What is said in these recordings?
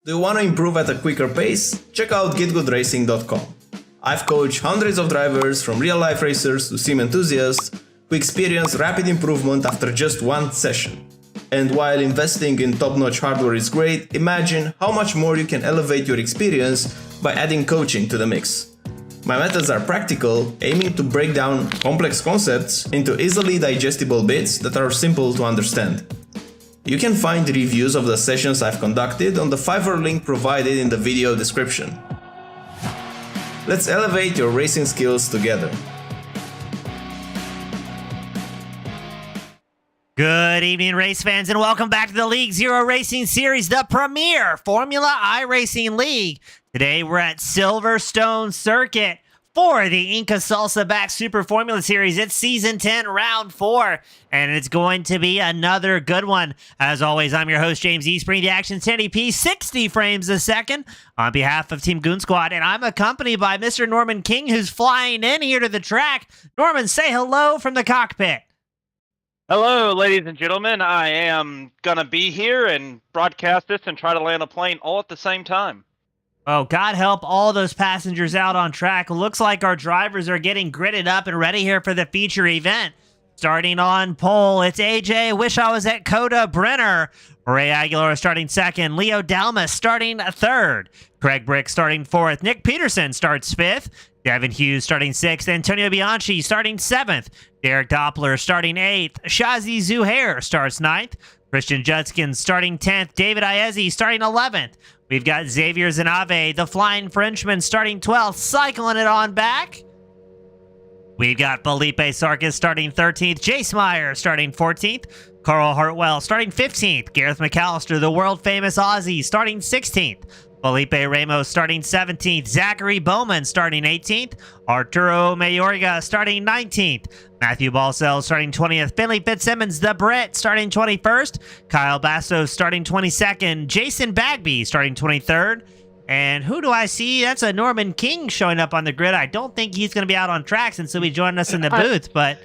Do you want to improve at a quicker pace? Check out getgoodracing.com. I've coached hundreds of drivers, from real-life racers to sim enthusiasts, who experience rapid improvement after just one session. And while investing in top-notch hardware is great, imagine how much more you can elevate your experience by adding coaching to the mix. My methods are practical, aiming to break down complex concepts into easily digestible bits that are simple to understand. You can find reviews of the sessions I've conducted on the Fiverr link provided in the video description. Let's elevate your racing skills together. Good evening, race fans, and welcome back to the League Zero Racing Series, the premier Formula iRacing League. Today we're at Silverstone Circuit for the Inca Salsa Back Super Formula Series. It's Season 10, Round 4, and it's going to be another good one. As always, I'm your host, James East, bringing the action 1080p, 60 frames a second on behalf of Team Goon Squad, and I'm accompanied by Mr. Norman King, who's flying in here to the track. Norman, say hello from the cockpit. Hello, ladies and gentlemen. I am going to be here and broadcast this and try to land a plane all at the same time. Oh, God help all those passengers out on track. Looks like our drivers are getting gridded up and ready here for the feature event. Starting on pole, it's AJ. Wish I was at Coda Brenner. Ray Aguilar starting second. Leo Dalmas starting third. Craig Brick starting fourth. Nick Peterson starts fifth. Devin Hughes starting sixth. Antonio Bianchi starting seventh. Derek Doppler starting eighth. Shazi Zuhair starts ninth. Christian Judkins starting 10th. David Iezzi starting 11th. We've got Xavier Zanave, the Flying Frenchman, starting 12th, cycling it on back. We've got Felipe Sarkis starting 13th. Jace Meyer starting 14th. Carl Hartwell starting 15th. Gareth McAllister, the world-famous Aussie, starting 16th. Felipe Ramos starting 17th. Zachary Bowman starting 18th. Arturo Mayorga starting 19th. Matthew Balsell starting 20th. Finley Fitzsimmons, the Brit, starting 21st. Kyle Bastos starting 22nd. Jason Bagby starting 23rd. And who do I see? That's a Norman King showing up on the grid. I don't think he's going to be out on track since he'll be joining us in the booth, but...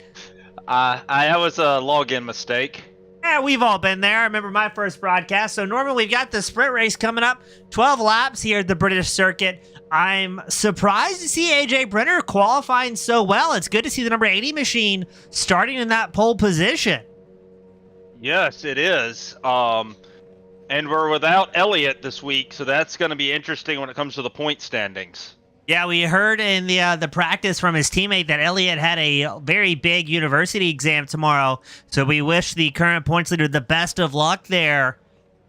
that was a login mistake. Yeah, we've all been there. I remember my first broadcast. So, Norman, we've got the sprint race coming up. 12 laps here at the British circuit. I'm surprised to see AJ Brenner qualifying so well. It's good to see the number 80 machine starting in that pole position. Yes, it is. And we're without Elliott this week, so that's going to be interesting when it comes to the point standings. Yeah, we heard in the practice from his teammate that Elliott had a very big university exam tomorrow. So we wish the current points leader the best of luck there,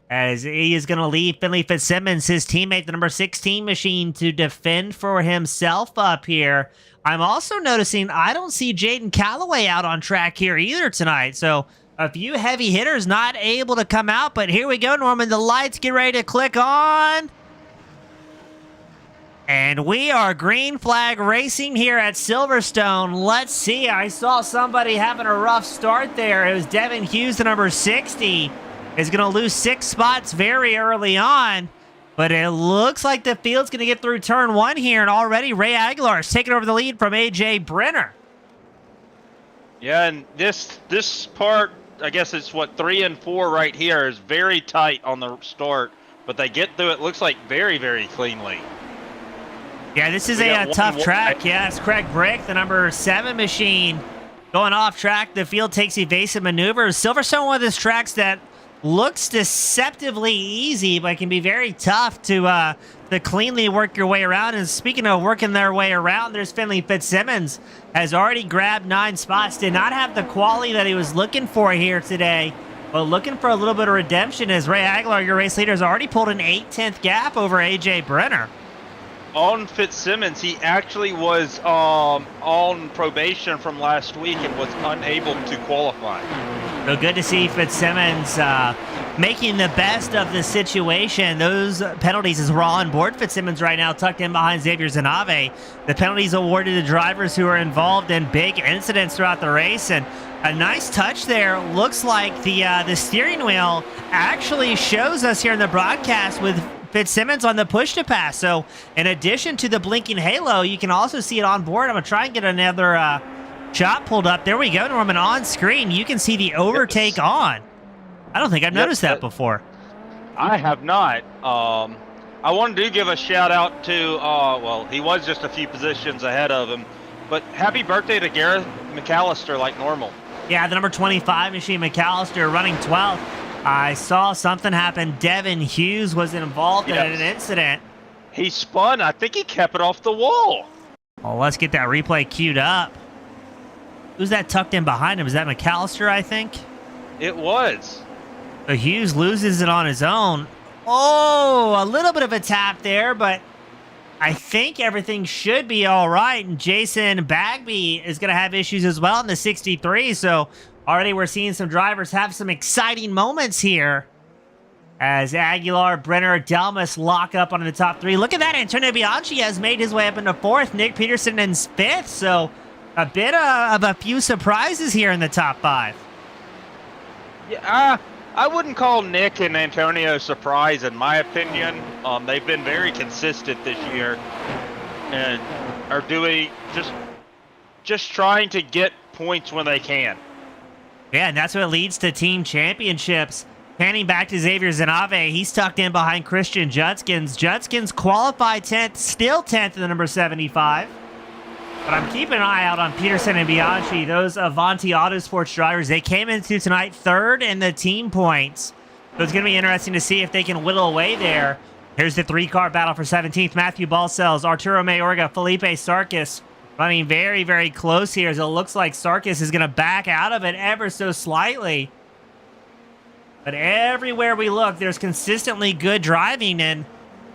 as he is going to leave Finley Fitzsimmons, his teammate, the number 16 machine, to defend for himself up here. I'm also noticing I don't see Jaden Calloway out on track here either tonight. So a few heavy hitters not able to come out. But here we go, Norman. The lights get ready to click on. And we are green flag racing here at Silverstone. Let's see. I saw somebody having a rough start there. It was Devin Hughes, the number 60. Is going to lose 6 spots very early on. But it looks like the field's going to get through turn 1 here. And already Ray Aguilar is taking over the lead from AJ Brenner. Yeah, and this part, I guess it's what, 3 and 4 right here, is very tight on the start. But they get through it, looks like very, very cleanly. Yeah, this is a tough track. Yeah, it's Craig Brick, the number 7 machine, going off track. The field takes evasive maneuvers. Silverstone, one of those tracks that looks deceptively easy, but can be very tough to cleanly work your way around. And speaking of working their way around, there's Finley Fitzsimmons, has already grabbed 9 spots. Did not have the quality that he was looking for here today, but looking for a little bit of redemption as Ray Aguilar, your race leader, has already pulled an 8/10 gap over AJ Brenner. On Fitzsimmons, he actually was on probation from last week and was unable to qualify. So good to see Fitzsimmons making the best of the situation. Those penalties, as we're all on board Fitzsimmons right now, tucked in behind Xavier Zanave. The penalties awarded to drivers who are involved in big incidents throughout the race. And a nice touch there. Looks like the steering wheel actually shows us here in the broadcast with Fitzsimmons on the push to pass. So in addition to the blinking halo, you can also see it on board. I'm going to try and get another shot pulled up. There we go, Norman. On screen, you can see the overtake on. I don't think I've noticed that before. I have not. I wanted to give a shout out to, well, he was just a few positions ahead of him, but happy birthday to Gareth McAllister like normal. Yeah, the number 25 machine, McAllister, running 12th. I saw something happen. Devin Hughes was involved in an incident. He spun. I think he kept it off the wall. Well, let's get that replay queued up. Who's that tucked in behind him? Is that McAllister, I think? It was. So Hughes loses it on his own. Oh, a little bit of a tap there, but I think everything should be all right. And Jason Bagby is going to have issues as well in the 63. So already we're seeing some drivers have some exciting moments here as Aguilar, Brenner, Delmas lock up on the top 3. Look at that. Antonio Bianchi has made his way up into 4th. Nick Peterson in 5th. So a bit of a few surprises here in the top 5. Yeah, I wouldn't call Nick and Antonio surprise, in my opinion. They've been very consistent this year and are doing just trying to get points when they can. Yeah, and that's what leads to team championships. Panning back to Xavier Zanave, he's tucked in behind Christian Judskins. Judskins qualified 10th, still 10th in the number 75. But I'm keeping an eye out on Peterson and Bianchi, those Avanti Autosports drivers. They came into tonight 3rd in the team points. So it's going to be interesting to see if they can whittle away there. Here's the 3-car battle for 17th. Matthew Balcells, Arturo Mayorga, Felipe Sarkis running very, very close here as it looks like Sarkis is going to back out of it ever so slightly. But everywhere we look, there's consistently good driving, and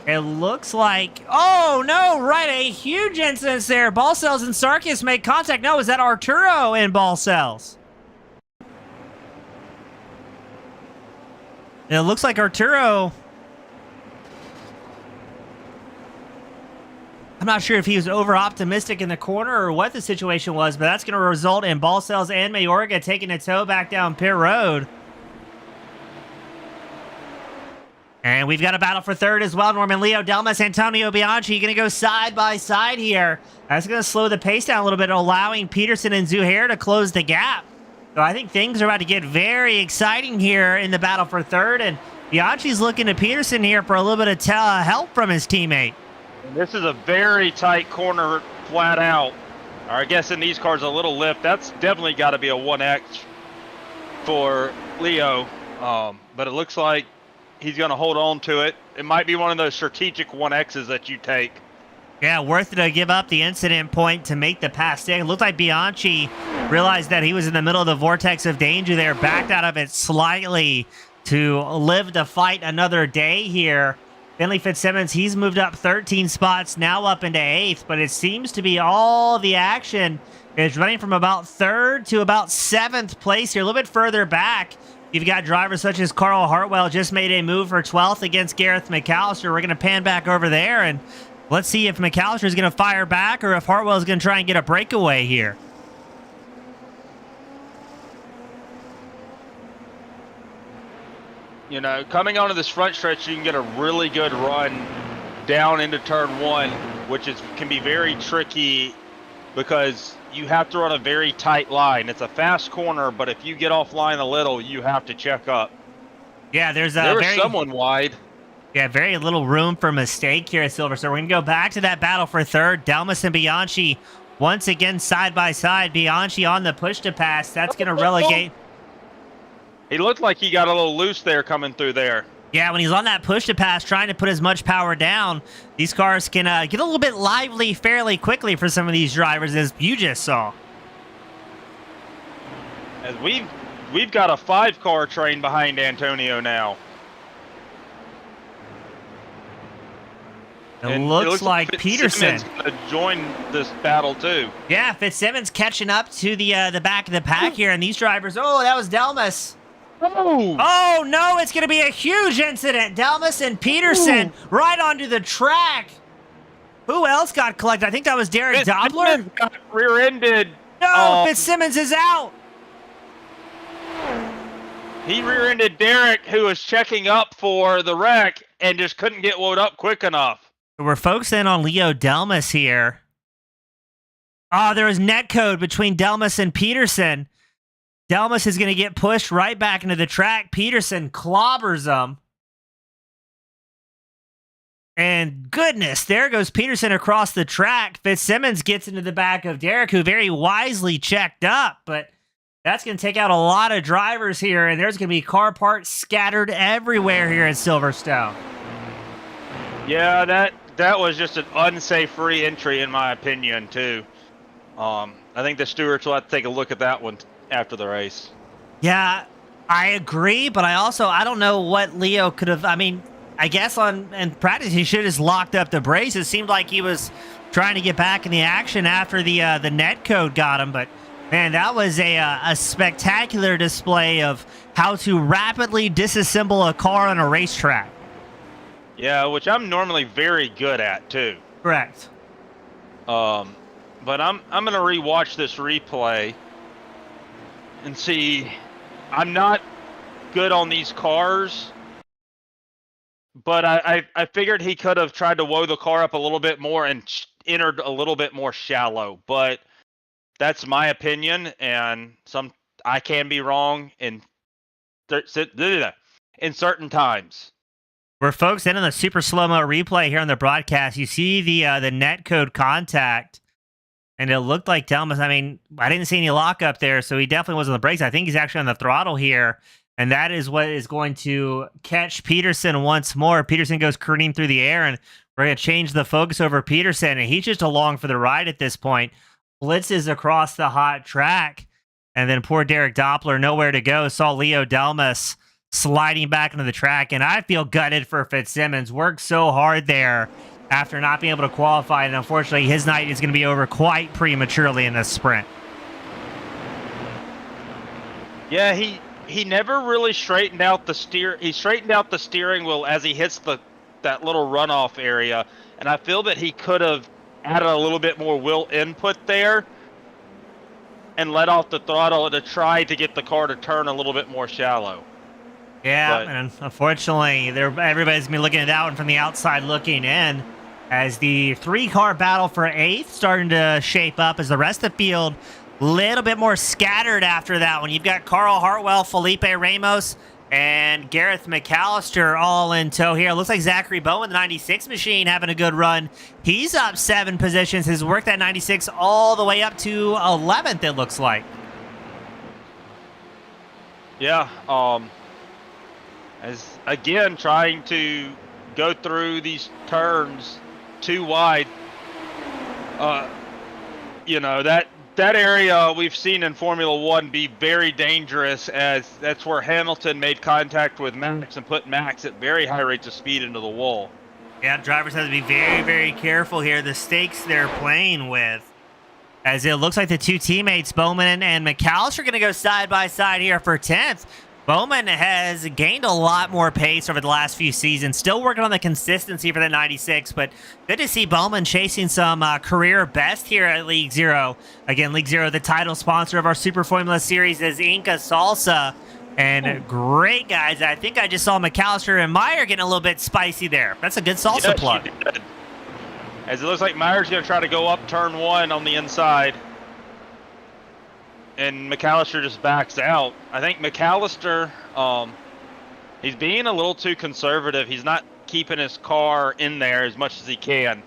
it looks like, oh no, right, a huge incident there. Balcells and Sarkis make contact. No, is that Arturo and Balcells? It looks like Arturo, I'm not sure if he was over-optimistic in the corner or what the situation was, but that's going to result in Balcells and Mayorga taking a tow back down pit road. And we've got a battle for 3rd as well. Norman Leo, Delmas, Antonio Bianchi going to go side by side here. That's going to slow the pace down a little bit, allowing Peterson and Zuhair to close the gap. So I think things are about to get very exciting here in the battle for 3rd. And Bianchi's looking to Peterson here for a little bit of help from his teammate. This is a very tight corner flat out. Or I guess in these cars a little lift. That's definitely got to be a 1X for Leo. But it looks like he's going to hold on to it. It might be one of those strategic 1Xs that you take. Yeah, worth it to give up the incident point to make the pass. It looked like Bianchi realized that he was in the middle of the vortex of danger there, backed out of it slightly to live to fight another day here. Finley Fitzsimmons, he's moved up 13 spots, now up into 8th, but it seems to be all the action is running from about 3rd to about 7th place here, a little bit further back. You've got drivers such as Carl Hartwell just made a move for 12th against Gareth McAllister. We're going to pan back over there, and let's see if McAllister is going to fire back or if Hartwell is going to try and get a breakaway here. You know, coming onto this front stretch, you can get a really good run down into turn 1, which can be very tricky because you have to run a very tight line. It's a fast corner, but if you get offline a little, you have to check up. Yeah, there was someone wide. Yeah, very little room for mistake here at Silverstone. We're going to go back to that battle for 3rd. Delmas and Bianchi once again side by side. Bianchi on the push to pass. That's going to relegate. He looked like he got a little loose there coming through there. Yeah, when he's on that push to pass, trying to put as much power down, these cars can get a little bit lively fairly quickly for some of these drivers, as you just saw. As we've got a 5-car train behind Antonio now. It looks like Peterson going to join this battle too. Yeah, Fitzsimmons catching up to the back of the pack here, and these drivers. Oh, that was Delmas. Oh no, it's going to be a huge incident. Delmas and Peterson right onto the track. Who else got collected? I think that was Derek Dobler. Fitzsimmons got rear-ended. No, Fitzsimmons is out. He rear-ended Derek, who was checking up for the wreck and just couldn't get wound up quick enough. We're focusing on Leo Delmas here. Oh, there was netcode between Delmas and Peterson. Delmas is going to get pushed right back into the track. Peterson clobbers him. And goodness, there goes Peterson across the track. Fitzsimmons gets into the back of Derek, who very wisely checked up, but that's going to take out a lot of drivers here, and there's going to be car parts scattered everywhere here at Silverstone. Yeah, that was just an unsafe re-entry in my opinion too. I think the stewards will have to take a look at that one after the race. Yeah, I agree, but I don't know what Leo could have. I mean, I guess in practice he should have just locked up the brakes. It seemed like he was trying to get back in the action after the net code got him, but man, that was a spectacular display of how to rapidly disassemble a car on a racetrack. Yeah, which I'm normally very good at too. Correct. But I'm gonna rewatch this replay and see. I'm not good on these cars, but I figured he could have tried to woe the car up a little bit more and entered a little bit more shallow. But that's my opinion, and I can be wrong in certain times. We're folks in on the super slow-mo replay here on the broadcast. You see the net code contact, and it looked like Delmas. I mean, I didn't see any lockup there, so he definitely was on the brakes. I think he's actually on the throttle here, and that is what is going to catch Peterson once more. Peterson goes careening through the air, and we're going to change the focus over Peterson, and he's just along for the ride at this point. Blitzes across the hot track, and then poor Derek Doppler, nowhere to go, saw Leo Delmas sliding back into the track, and I feel gutted for Fitzsimmons. Worked so hard there after not being able to qualify, and unfortunately his night is going to be over quite prematurely in this sprint. Yeah, he never really straightened out the steering wheel as he hits that little runoff area, and I feel that he could have added a little bit more wheel input there and let off the throttle to try to get the car to turn a little bit more shallow. Yeah, and unfortunately, everybody's going to be looking at that one from the outside looking in as the three-car battle for 8th starting to shape up as the rest of the field a little bit more scattered after that one. You've got Carl Hartwell, Felipe Ramos, and Gareth McAllister all in tow here. Looks like Zachary Bowen, the 96 machine, having a good run. He's up 7 positions. Has worked that 96 all the way up to 11th, it looks like. Yeah, as again trying to go through these turns too wide. You know, that area we've seen in Formula One be very dangerous, as that's where Hamilton made contact with Max and put Max at very high rates of speed into the wall. Yeah, drivers have to be very, very careful here. The stakes they're playing with, as it looks like the two teammates, Bowman and McAllister, are going to go side by side here for 10th. Bowman has gained a lot more pace over the last few seasons. Still working on the consistency for the 96, but good to see Bowman chasing some career best here at League Zero. Again, League Zero, the title sponsor of our Super Formula Series, is Inca Salsa. And great guys. I think I just saw McAllister and Meyer getting a little bit spicy there. That's a good salsa plug. As it looks like Meyer's going to try to go up turn 1 on the inside. And McAllister just backs out. I think McAllister, he's being a little too conservative. He's not keeping his car in there as much as he can.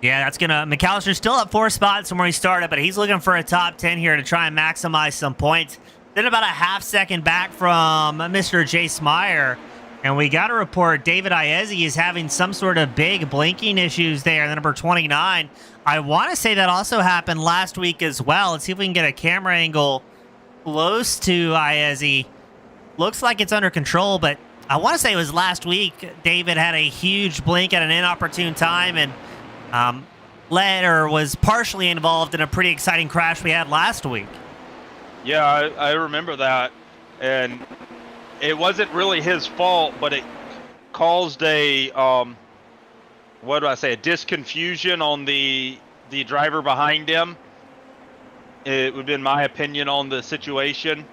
Yeah, that's gonna. McAllister's still up 4 spots from where he started, but he's looking for a top 10 here to try and maximize some points. Then about a half second back from Mr. Jace Meyer. And we got to report David Iezzi is having some sort of big blinking issues there, the number 29. I want to say that also happened last week as well. Let's see if we can get a camera angle close to Iezzi. Looks like it's under control, but I want to say it was last week. David had a huge blink at an inopportune time and was partially involved in a pretty exciting crash we had last week. Yeah, I remember that. And it wasn't really his fault, but it caused a a disconfusion on the driver behind him. It would have been my opinion on the situation.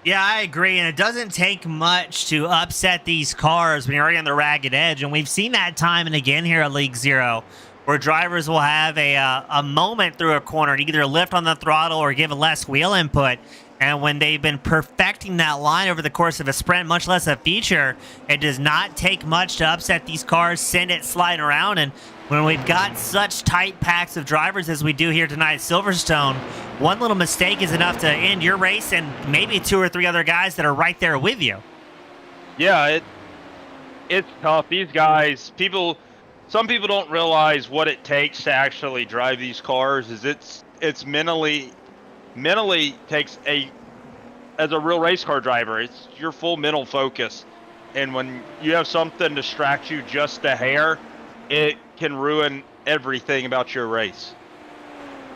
Yeah, I agree, and it doesn't take much to upset these cars when you're already on the ragged edge, and we've seen that time and again here at League Zero, where drivers will have a moment through a corner to either lift on the throttle or give less wheel input, And when they've been perfecting that line over the course of a sprint, much less a feature, it does not take much to upset these cars, send it sliding around. And when we've got such tight packs of drivers as we do here tonight at Silverstone, one little mistake is enough to end your race and maybe 2 or 3 other guys that are right there with you. Yeah, it's tough. These guys, some people don't realize what it takes to actually drive these cars. It's mentally takes as a real race car driver, it's your full mental focus. And when you have something distract you just a hair, it can ruin everything about your race.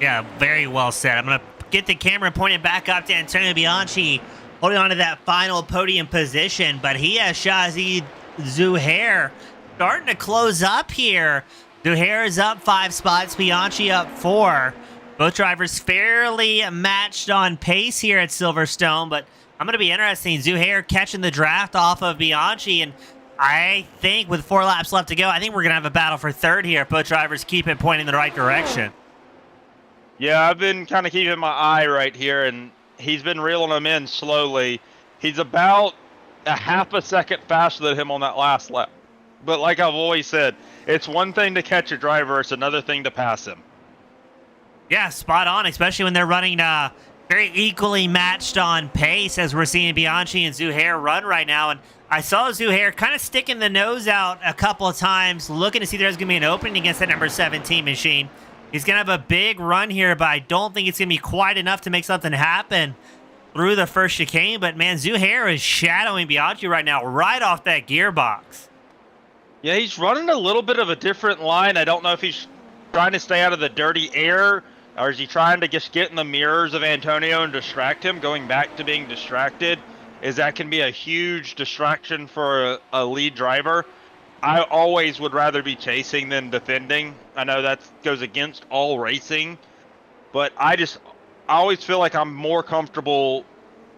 Yeah, very well said. I'm going to get the camera pointed back up to Antonio Bianchi, holding on to that final podium position, but he has Shahzad Zuhair starting to close up here. Zuhair is up 5 spots, Bianchi up 4. Both drivers fairly matched on pace here at Silverstone, but I'm going to be interested in Zuhair catching the draft off of Bianchi, and I think with 4 laps left to go, I think we're going to have a battle for third here if both drivers keep it pointing in the right direction. Yeah, I've been kind of keeping my eye right here, and he's been reeling them in slowly. He's about a half a second faster than him on that last lap. But like I've always said, it's one thing to catch a driver, it's another thing to pass him. Yeah, spot on, especially when they're running very equally matched on pace as we're seeing Bianchi and Zuhair run right now. And I saw Zuhair kind of sticking the nose out a couple of times, looking to see if there's going to be an opening against that number 17 machine. He's going to have a big run here, but I don't think it's going to be quite enough to make something happen through the first chicane. But, man, Zuhair is shadowing Bianchi right now, right off that gearbox. Yeah, he's running a little bit of a different line. I don't know if he's trying to stay out of the dirty air, or is he trying to just get in the mirrors of Antonio and distract him, going back to being distracted? That can be a huge distraction for a lead driver. I always would rather be chasing than defending. I know that goes against all racing, but I always feel like I'm more comfortable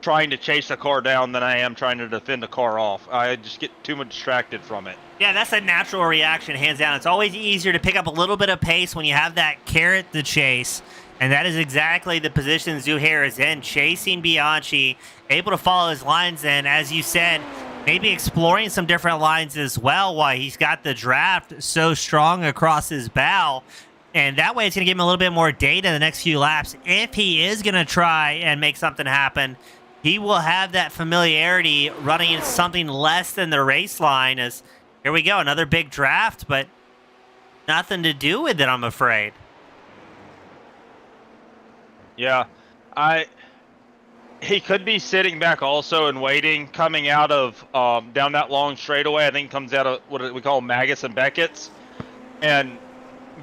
trying to chase a car down than I am trying to defend a car off. I just get too much distracted from it. Yeah, that's a natural reaction, hands down. It's always easier to pick up a little bit of pace when you have that carrot to chase. And that is exactly the position Zuhair is in, chasing Bianchi, able to follow his lines, and as you said, maybe exploring some different lines as well while he's got the draft so strong across his bow. And that way it's going to give him a little bit more data in the next few laps. If he is going to try and make something happen, he will have that familiarity running something less than the race line. As here we go, another big draft, but nothing to do with it, I'm afraid. Yeah, he could be sitting back also and waiting, coming out of down that long straightaway. I think comes out of what we call Magus and Beckett's, and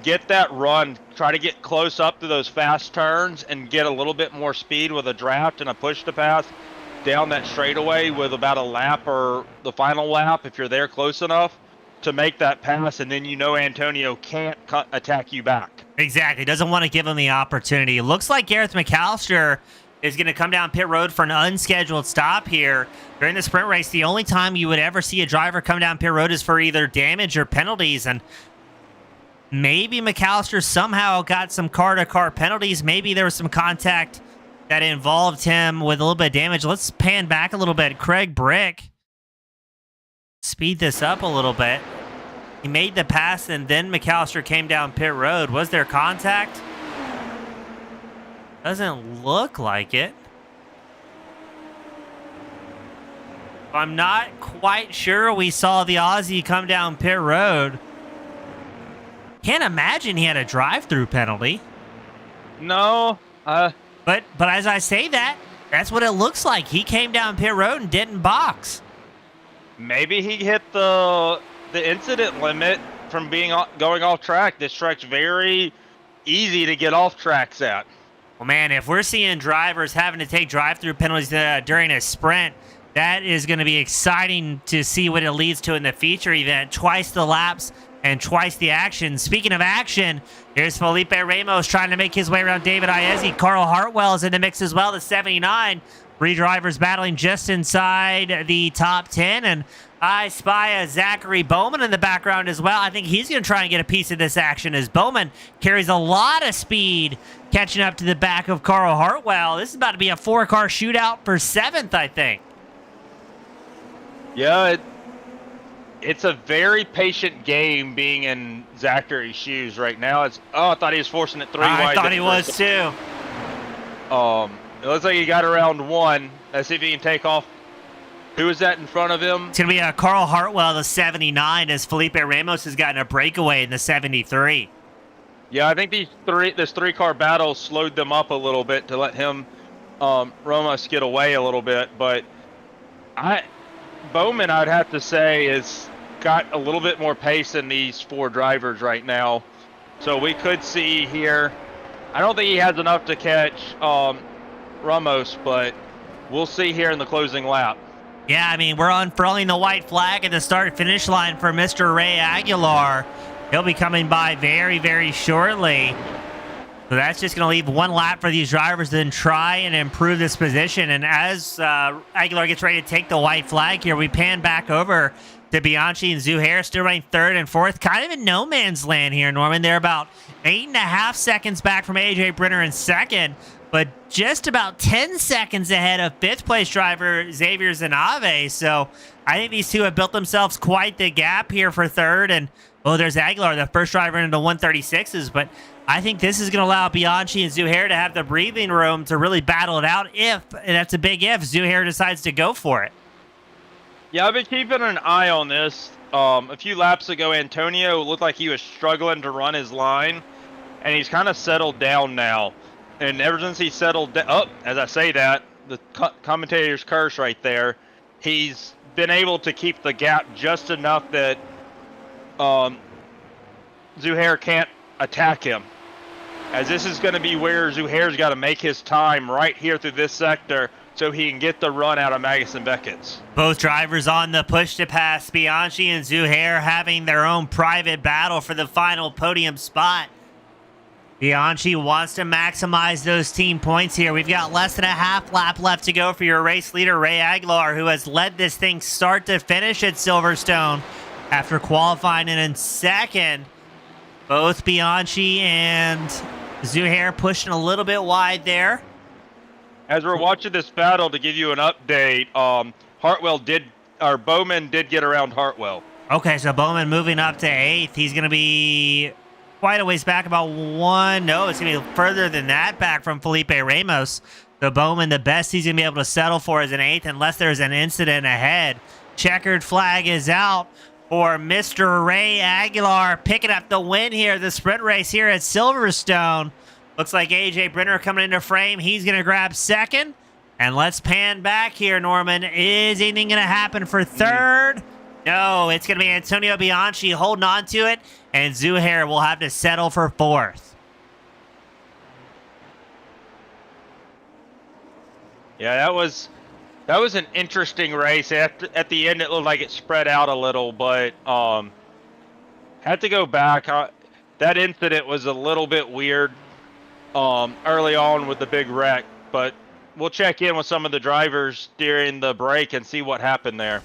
get that run. Try to get close up to those fast turns and get a little bit more speed with a draft and a push to pass down that straightaway with about a lap or the final lap if you're there close enough to make that pass, and then you know Antonio can't attack you back. Exactly. Doesn't want to give him the opportunity. It looks like Gareth McAllister is going to come down pit road for an unscheduled stop here. During the sprint race, the only time you would ever see a driver come down pit road is for either damage or penalties, and maybe McAllister somehow got some car-to-car penalties. Maybe there was some contact that involved him with a little bit of damage. Let's pan back a little bit. Craig Brick. Speed this up a little bit. He made the pass, and then McAllister came down pit road. Was there contact? Doesn't look like it. I'm not quite sure we saw the Aussie come down pit road. Can't imagine he had a drive-through penalty. No. But as I say that, that's what it looks like. He came down pit road and didn't box. Maybe he hit the incident limit from going off track. This track's very easy to get off tracks at. Well, man, if we're seeing drivers having to take drive-through penalties during a sprint, that is going to be exciting to see what it leads to in the feature event. Twice the laps and twice the action. Speaking of action, here's Felipe Ramos trying to make his way around David Iezzi. Carl Hartwell is in the mix as well, the 79. 3 drivers battling just inside the top 10, and I spy a Zachary Bowman in the background as well. I think he's going to try and get a piece of this action as Bowman carries a lot of speed catching up to the back of Carl Hartwell. This is about to be a 4-car shootout for 7th, I think. Yeah, it's a very patient game being in Zachary's shoes right now. I thought he was forcing it 3 wide. I thought he was too. It looks like he got around 1. Let's see if he can take off. Who is that in front of him? It's going to be a Carl Hartwell, the 79, as Felipe Ramos has gotten a breakaway in the 73. Yeah, I think this 3-car battle slowed them up a little bit to let him, Ramos, get away a little bit. But Bowman, I'd have to say, has got a little bit more pace than these 4 drivers right now. So we could see here. I don't think he has enough to catch Ramos, but we'll see here in the closing lap. Yeah, I mean, we're unfurling the white flag at the start-finish line for Mr. Ray Aguilar. He'll be coming by very, very shortly. So that's just going to leave 1 lap for these drivers to then try and improve this position. And as Aguilar gets ready to take the white flag here, we pan back over to Bianchi and Zuhair, still running 3rd and 4th. Kind of in no man's land here, Norman. They're about 8.5 seconds back from AJ Brenner in 2nd. But just about 10 seconds ahead of 5th place driver Xavier Zanave. So I think these two have built themselves quite the gap here for 3rd. And, well, there's Aguilar, the first driver into 136s. But I think this is going to allow Bianchi and Zuhair to have the breathing room to really battle it out if, and that's a big if, Zuhair decides to go for it. Yeah, I've been keeping an eye on this. A few laps ago, Antonio looked like he was struggling to run his line. And he's kind of settled down now. And ever since he settled down, as I say that, the commentator's curse right there, he's been able to keep the gap just enough that Zuhair can't attack him. As this is going to be where Zuhair's got to make his time right here through this sector so he can get the run out of Magus and Beckett's. Both drivers on the push to pass. Bianchi and Zuhair having their own private battle for the final podium spot. Bianchi wants to maximize those team points here. We've got less than a half lap left to go for your race leader, Ray Aguilar, who has led this thing start to finish at Silverstone after qualifying in 2nd. Both Bianchi and Zuhair pushing a little bit wide there. As we're watching this battle, to give you an update, Bowman did get around Hartwell. Okay, so Bowman moving up to 8th. He's going to be quite a ways back, about 1. No, it's going to be further than that back from Felipe Ramos. So Bowman, the best he's going to be able to settle for is an 8th unless there's an incident ahead. Checkered flag is out for Mr. Ray Aguilar picking up the win here, the sprint race here at Silverstone. Looks like AJ Brenner coming into frame. He's going to grab 2nd. And let's pan back here, Norman. Is anything going to happen for 3rd? No, it's going to be Antonio Bianchi holding on to it, and Zuhair will have to settle for 4th. Yeah, that was an interesting race. At the end, it looked like it spread out a little, but had to go back. That incident was a little bit weird early on with the big wreck, but we'll check in with some of the drivers during the break and see what happened there.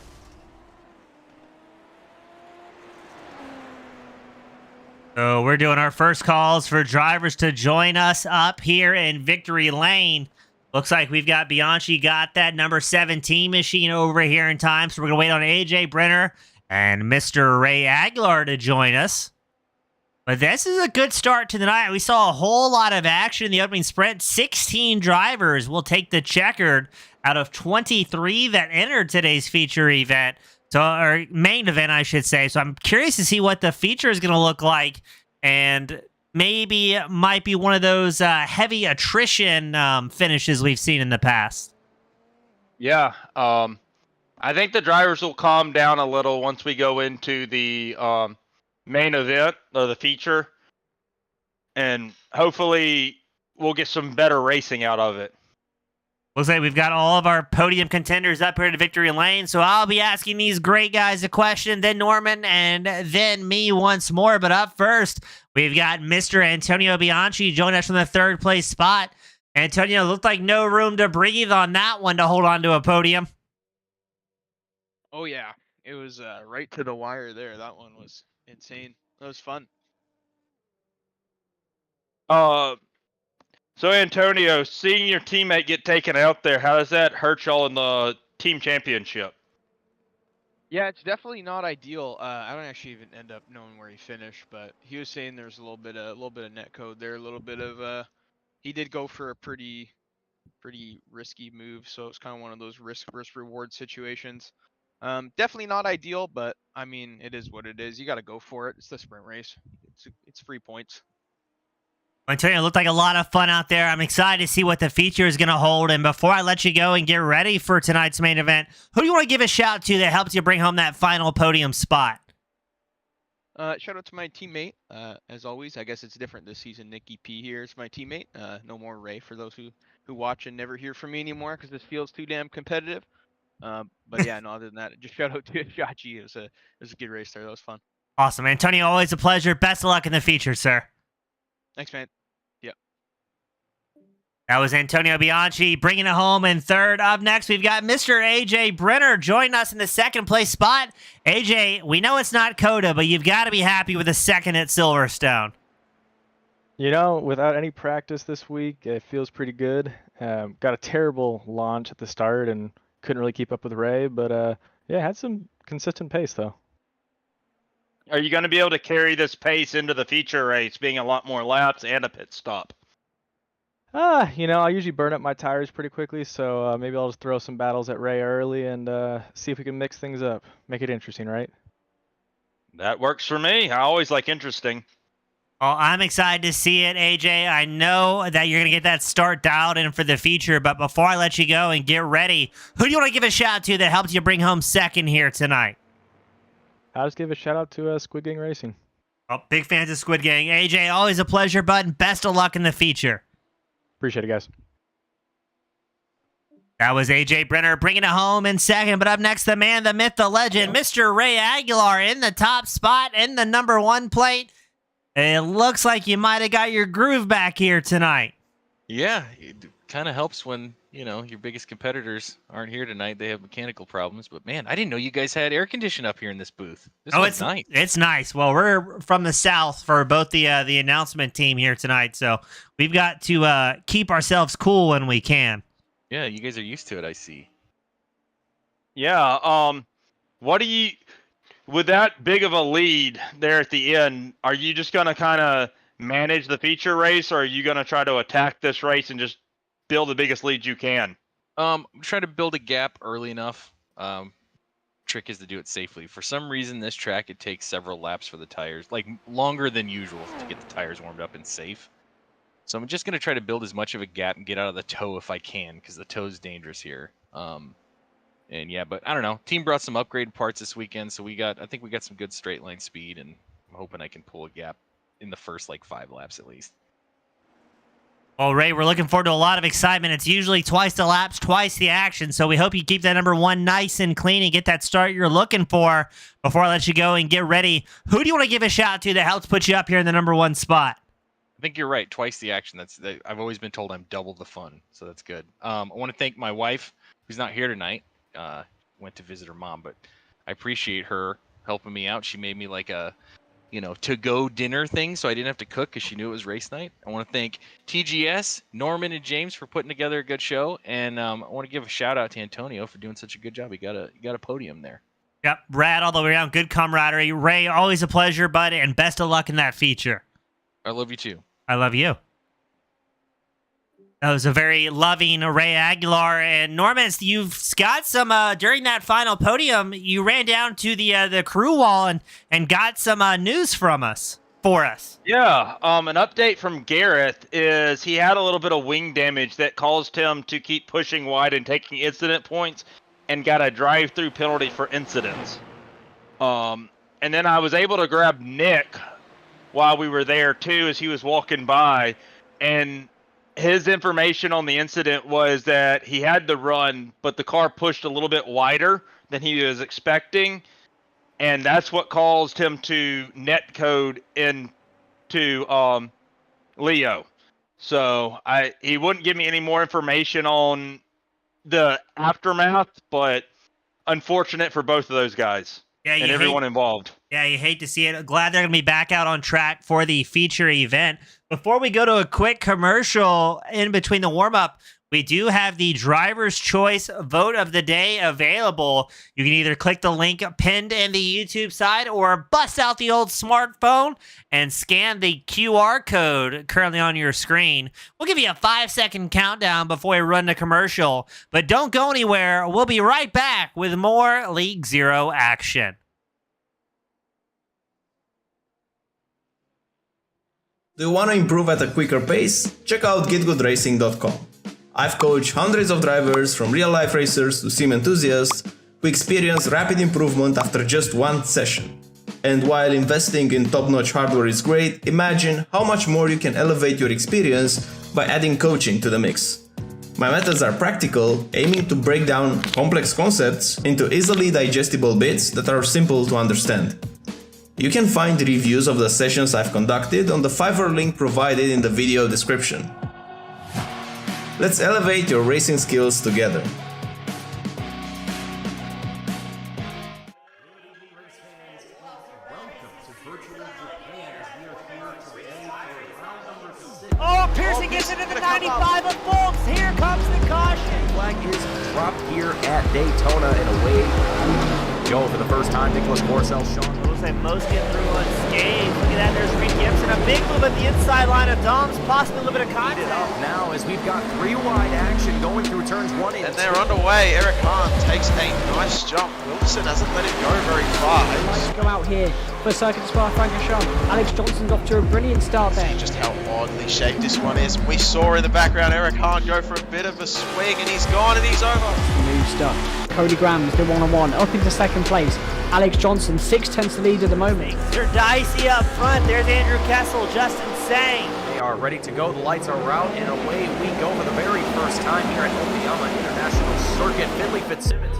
So we're doing our first calls for drivers to join us up here in Victory Lane. Looks like we've got Bianchi got that number 17 machine over here in time. So we're going to wait on AJ Brenner and Mr. Ray Aguilar to join us. But this is a good start to the night. We saw a whole lot of action in the opening sprint. 16 drivers will take the checkered out of 23 that entered today's feature event. So, or main event, I should say. So I'm curious to see what the feature is going to look like. And maybe it might be one of those heavy attrition finishes we've seen in the past. Yeah. I think the drivers will calm down a little once we go into the main event or the feature. And hopefully we'll get some better racing out of it. Looks like we've got all of our podium contenders up here to Victory Lane, so I'll be asking these great guys a question, then Norman, and then me once more. But up first, we've got Mr. Antonio Bianchi joining us from the 3rd place spot. Antonio, looked like no room to breathe on that one to hold on to a podium. Oh, yeah. It was right to the wire there. That one was insane. That was fun. So Antonio, seeing your teammate get taken out there, how does that hurt y'all in the team championship? Yeah, it's definitely not ideal. I don't actually even end up knowing where he finished, but he was saying there's a little bit of net code there, a little bit of he did go for a pretty risky move, so it's kind of one of those risk reward situations. Definitely not ideal, but I mean, it is what it is. You got to go for it. It's the sprint race. It's 3 points. Antonio, it looked like a lot of fun out there. I'm excited to see what the feature is going to hold. And before I let you go and get ready for tonight's main event, who do you want to give a shout to that helps you bring home that final podium spot? Shout out to my teammate. As always, I guess it's different this season. Nikki P here is my teammate. No more Ray for those who watch and never hear from me anymore because this feels too damn competitive. But yeah, no, other than that, just shout out to Shachi. It was a good race there. That was fun. Awesome. Antonio, always a pleasure. Best of luck in the feature, sir. Thanks, man. That was Antonio Bianchi bringing it home in third. Up next, we've got Mr. AJ Brenner joining us in the second place spot. AJ, we know it's not Coda, but you've got to be happy with a second at Silverstone. You know, without any practice this week, it feels pretty good. Got a terrible launch at the start and couldn't really keep up with Ray, but yeah, had some consistent pace though. Are you going to be able to carry this pace into the feature race, being a lot more laps and a pit stop? You know, I usually burn up my tires pretty quickly, so maybe I'll just throw some battles at Ray early and see if we can mix things up. Make it interesting, right? That works for me. I always like interesting. Well, I'm excited to see it, AJ. I know that you're going to get that start dialed in for the feature, but before I let you go and get ready, who do you want to give a shout to that helps you bring home second here tonight? I'll just give a shout out to Squid Gang Racing. Oh, big fans of Squid Gang. AJ, always a pleasure, bud, and best of luck in the feature. Appreciate it, guys. That was AJ Brenner bringing it home in second, but up next, the man, the myth, the legend, Mr. Ray Aguilar in the top spot in the number one plate. It looks like you might have got your groove back here tonight. Yeah, it kind of helps when, you know, your biggest competitors aren't here tonight. They have mechanical problems. But, man, I didn't know you guys had air conditioning up here in this booth. It's nice. It's nice. Well, we're from the south for both the announcement team here tonight, so we've got to keep ourselves cool when we can. Yeah, you guys are used to it, I see. Yeah, what do you... With that big of a lead there at the end, are you just going to kind of manage the feature race, or are you going to try to attack this race and just build the biggest lead you can? Try to build a gap early enough. Trick is to do it safely. For some reason, this track, it takes several laps for the tires, like longer than usual to get the tires warmed up and safe. So I'm just going to try to build as much of a gap and get out of the toe if I can, because the toe is dangerous here. And yeah, but I don't know. Team brought some upgrade parts this weekend, so I think we got some good straight line speed, and I'm hoping I can pull a gap in the first 5 laps at least. Well, Ray, we're looking forward to a lot of excitement. It's usually twice the laps, twice the action, so we hope you keep that number one nice and clean and get that start you're looking for. Before I let you go and get ready, who do you want to give a shout to that helps put you up here in the number one spot? I think you're right. Twice the action. I've always been told I'm double the fun, so that's good. I want to thank my wife, who's not here tonight. Went to visit her mom, but I appreciate her helping me out. She made me a to-go dinner thing, so I didn't have to cook because she knew it was race night. I want to thank TGS, Norman, and James for putting together a good show, and I want to give a shout out to Antonio for doing such a good job. He got a podium there. Yep, rad all the way around. Good camaraderie. Ray, always a pleasure, bud, and best of luck in that feature. I love you too. I love you. That was a very loving Ray Aguilar. And Norman, you've got some, during that final podium, you ran down to the crew wall and got some news for us. Yeah, an update from Gareth is he had a little bit of wing damage that caused him to keep pushing wide and taking incident points and got a drive-through penalty for incidents. And then I was able to grab Nick while we were there too as he was walking by, and his information on the incident was that he had to run, but the car pushed a little bit wider than he was expecting, and that's what caused him to netcode into Leo. So he wouldn't give me any more information on the aftermath, but unfortunate for both of those guys Yeah, and everyone involved. Yeah, you hate to see it. Glad they're going to be back out on track for the feature event. Before we go to a quick commercial in between the warm-up, we do have the driver's choice vote of the day available. You can either click the link pinned in the YouTube side or bust out the old smartphone and scan the QR code currently on your screen. We'll give you a 5-second countdown before we run the commercial, but don't go anywhere. We'll be right back with more League Zero action. Do you want to improve at a quicker pace? Check out getgoodracing.com. I've coached hundreds of drivers from real-life racers to sim enthusiasts who experience rapid improvement after just one session. And while investing in top-notch hardware is great, imagine how much more you can elevate your experience by adding coaching to the mix. My methods are practical, aiming to break down complex concepts into easily digestible bits that are simple to understand. You can find reviews of the sessions I've conducted on the Fiverr link provided in the video description. Let's elevate your racing skills together. Oh, Pearson gets into the 95 of Folks. Here comes the caution. Flag is dropped here at Daytona, and away go for the first time. Nicholas Porcel, Sean. Looks like most get through unscathed. Look at that, there's Reed Gibson. A big move at the inside line of Dom's, possibly a little bit of contact. Up now as we've got 3 wide action going through turns 1 and And they're underway. Eric Hahn takes a nice jump. Wilson hasn't let him go very far. Go out here for Circuit Spa Francorchamps. Alex Johnson's off to a brilliant start there. See just how oddly shaped this one is. We saw in the background Eric Hahn go for a bit of a swing, and he's gone and he's over. New stuff. Cody Graham's the one-on-one up into second place. Alex Johnson 6/10 lead at the moment. They're dicey up front. There's Andrew Kessel, Justin Sang. they are ready to go. The lights are out, and away we go for the very first time here at Okayama International Circuit. Finley Fitzsimmons.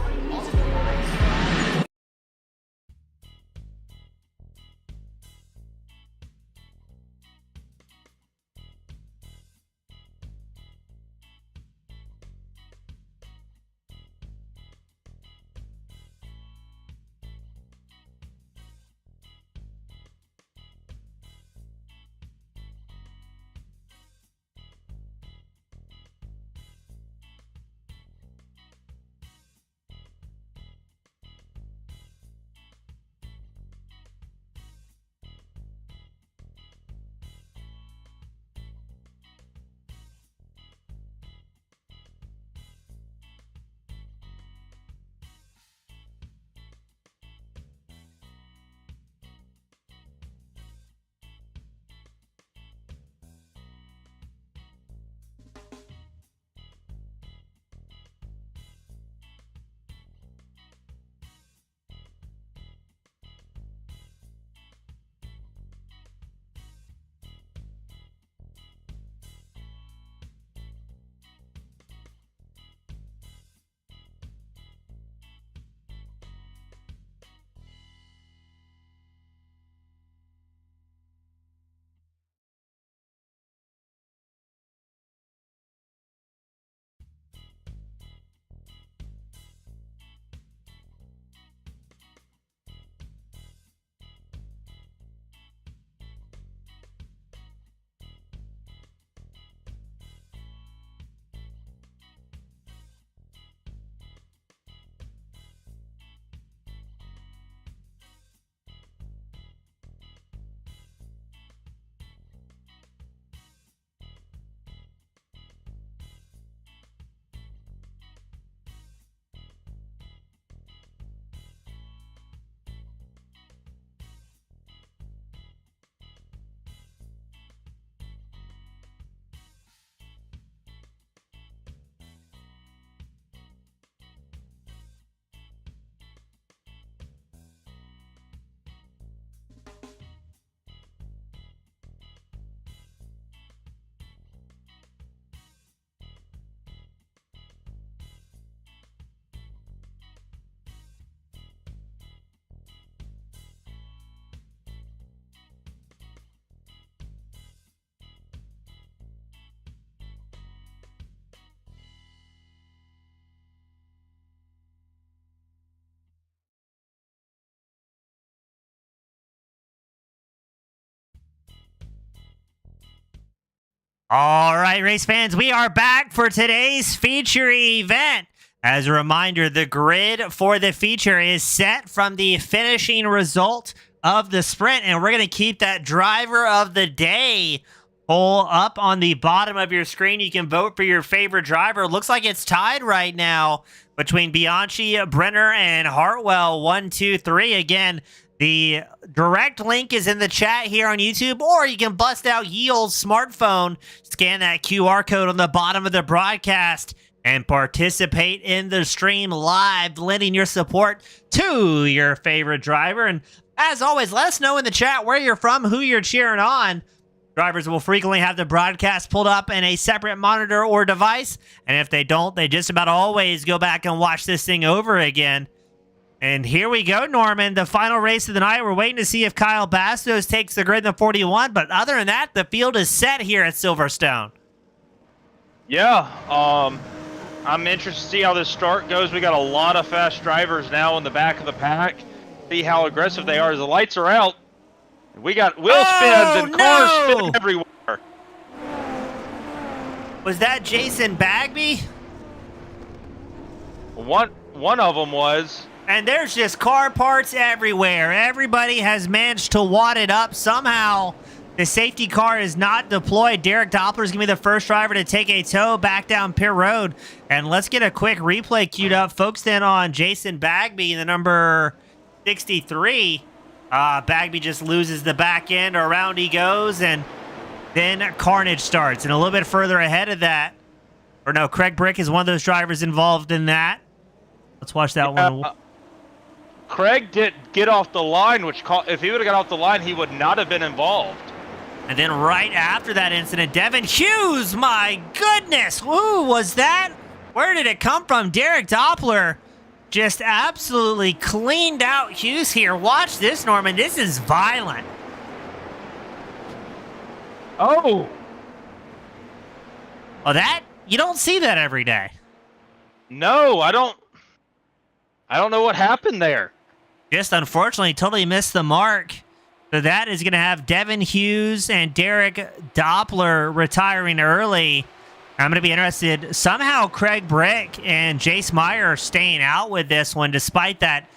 All right, race fans, we are back for today's feature event. As a reminder, the grid for the feature is set from the finishing result of the sprint, and we're going to keep that driver of the day poll up on the bottom of your screen. You can vote for your favorite driver. Looks like it's tied right now between Bianchi, Brenner, and Hartwell. 1, 2, 3. Again, the direct link is in the chat here on YouTube, or you can bust out ye old smartphone, scan that QR code on the bottom of the broadcast, and participate in the stream live, lending your support to your favorite driver. And as always, let us know in the chat where you're from, who you're cheering on. Drivers will frequently have the broadcast pulled up in a separate monitor or device, and if they don't, they just about always go back and watch this thing over again. And here we go, Norman, the final race of the night. We're waiting to see if Kyle Bastos takes the grid in the 41, but other than that, the field is set here at Silverstone. Yeah, I'm interested to see how this start goes. We got a lot of fast drivers now in the back of the pack. See how aggressive they are as the lights are out. We got wheel spins and cars spinning everywhere. Was that Jason Bagby? One of them was. And there's just car parts everywhere. Everybody has managed to wad it up. Somehow, the safety car is not deployed. Derek Doppler is going to be the first driver to take a tow back down pit road. And let's get a quick replay queued up. Focused in on Jason Bagby, the number 63. Bagby just loses the back end. Around he goes, and then carnage starts. And a little bit further ahead of that, or no, Craig Brick is one of those drivers involved in that. Let's watch that one. Craig did get off the line, which if he would have got off the line, he would not have been involved. And then right after that incident, Devin Hughes, my goodness, who was that? Where did it come from? Derek Doppler just absolutely cleaned out Hughes here. Watch this, Norman. This is violent. Oh. Well, you don't see that every day. No, I don't know what happened there. Just unfortunately totally missed the mark. So that is going to have Devin Hughes and Derek Doppler retiring early. I'm going to be interested. Somehow Craig Brick and Jace Meyer are staying out with this one, despite that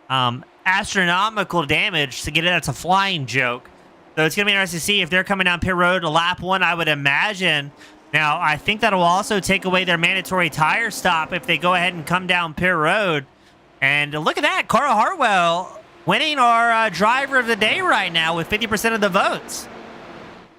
astronomical damage. To get it, that's a flying joke. So it's going to be interesting to see if they're coming down pit road to lap one, I would imagine. Now, I think that will also take away their mandatory tire stop if they go ahead and come down pit road. And look at that, Carl Hartwell winning our driver of the day right now with 50% of the votes.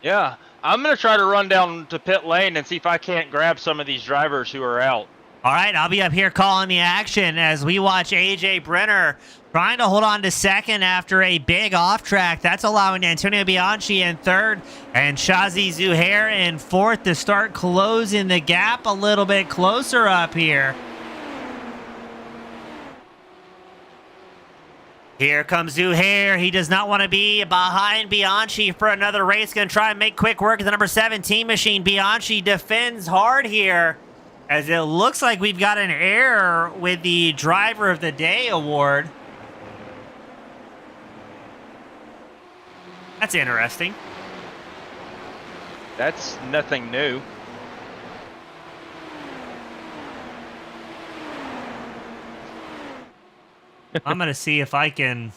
Yeah, I'm going to try to run down to pit lane and see if I can't grab some of these drivers who are out. All right, I'll be up here calling the action as we watch AJ Brenner trying to hold on to second after a big off-track. That's allowing Antonio Bianchi in third and Shazi Zuhair in fourth to start closing the gap a little bit closer up here. Here comes Zuhair. He does not want to be behind Bianchi for another race. Going to try and make quick work of the number 17 machine. Bianchi defends hard here, as it looks like we've got an error with the Driver of the Day award. That's interesting. That's nothing new. I'm going to see if I can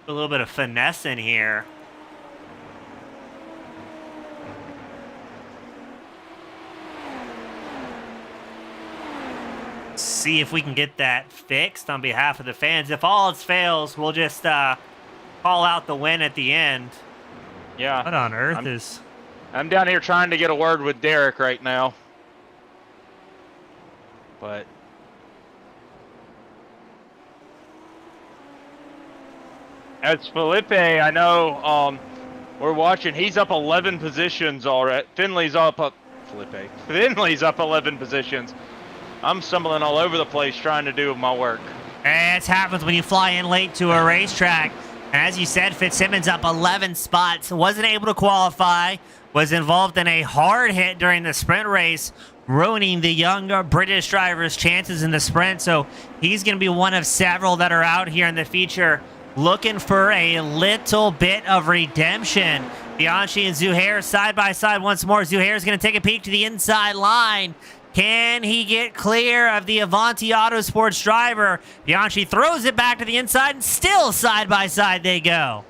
put a little bit of finesse in here. See if we can get that fixed on behalf of the fans. If all else fails, we'll just call out the win at the end. Yeah. What on earth is... I'm down here trying to get a word with Derek right now. But... as Felipe, I know we're watching. He's up 11 positions already. Finley's up 11 positions. I'm stumbling all over the place trying to do my work. It happens when you fly in late to a racetrack. And as you said, Fitzsimmons up 11 spots. Wasn't able to qualify. Was involved in a hard hit during the sprint race, ruining the young British driver's chances in the sprint. So he's going to be one of several that are out here in the feature, looking for a little bit of redemption. Bianchi and Zuhair side by side once more. Zuhair's going to take a peek to the inside line. Can he get clear of the Avanti Autosports driver? Bianchi throws it back to the inside, and still side by side they go.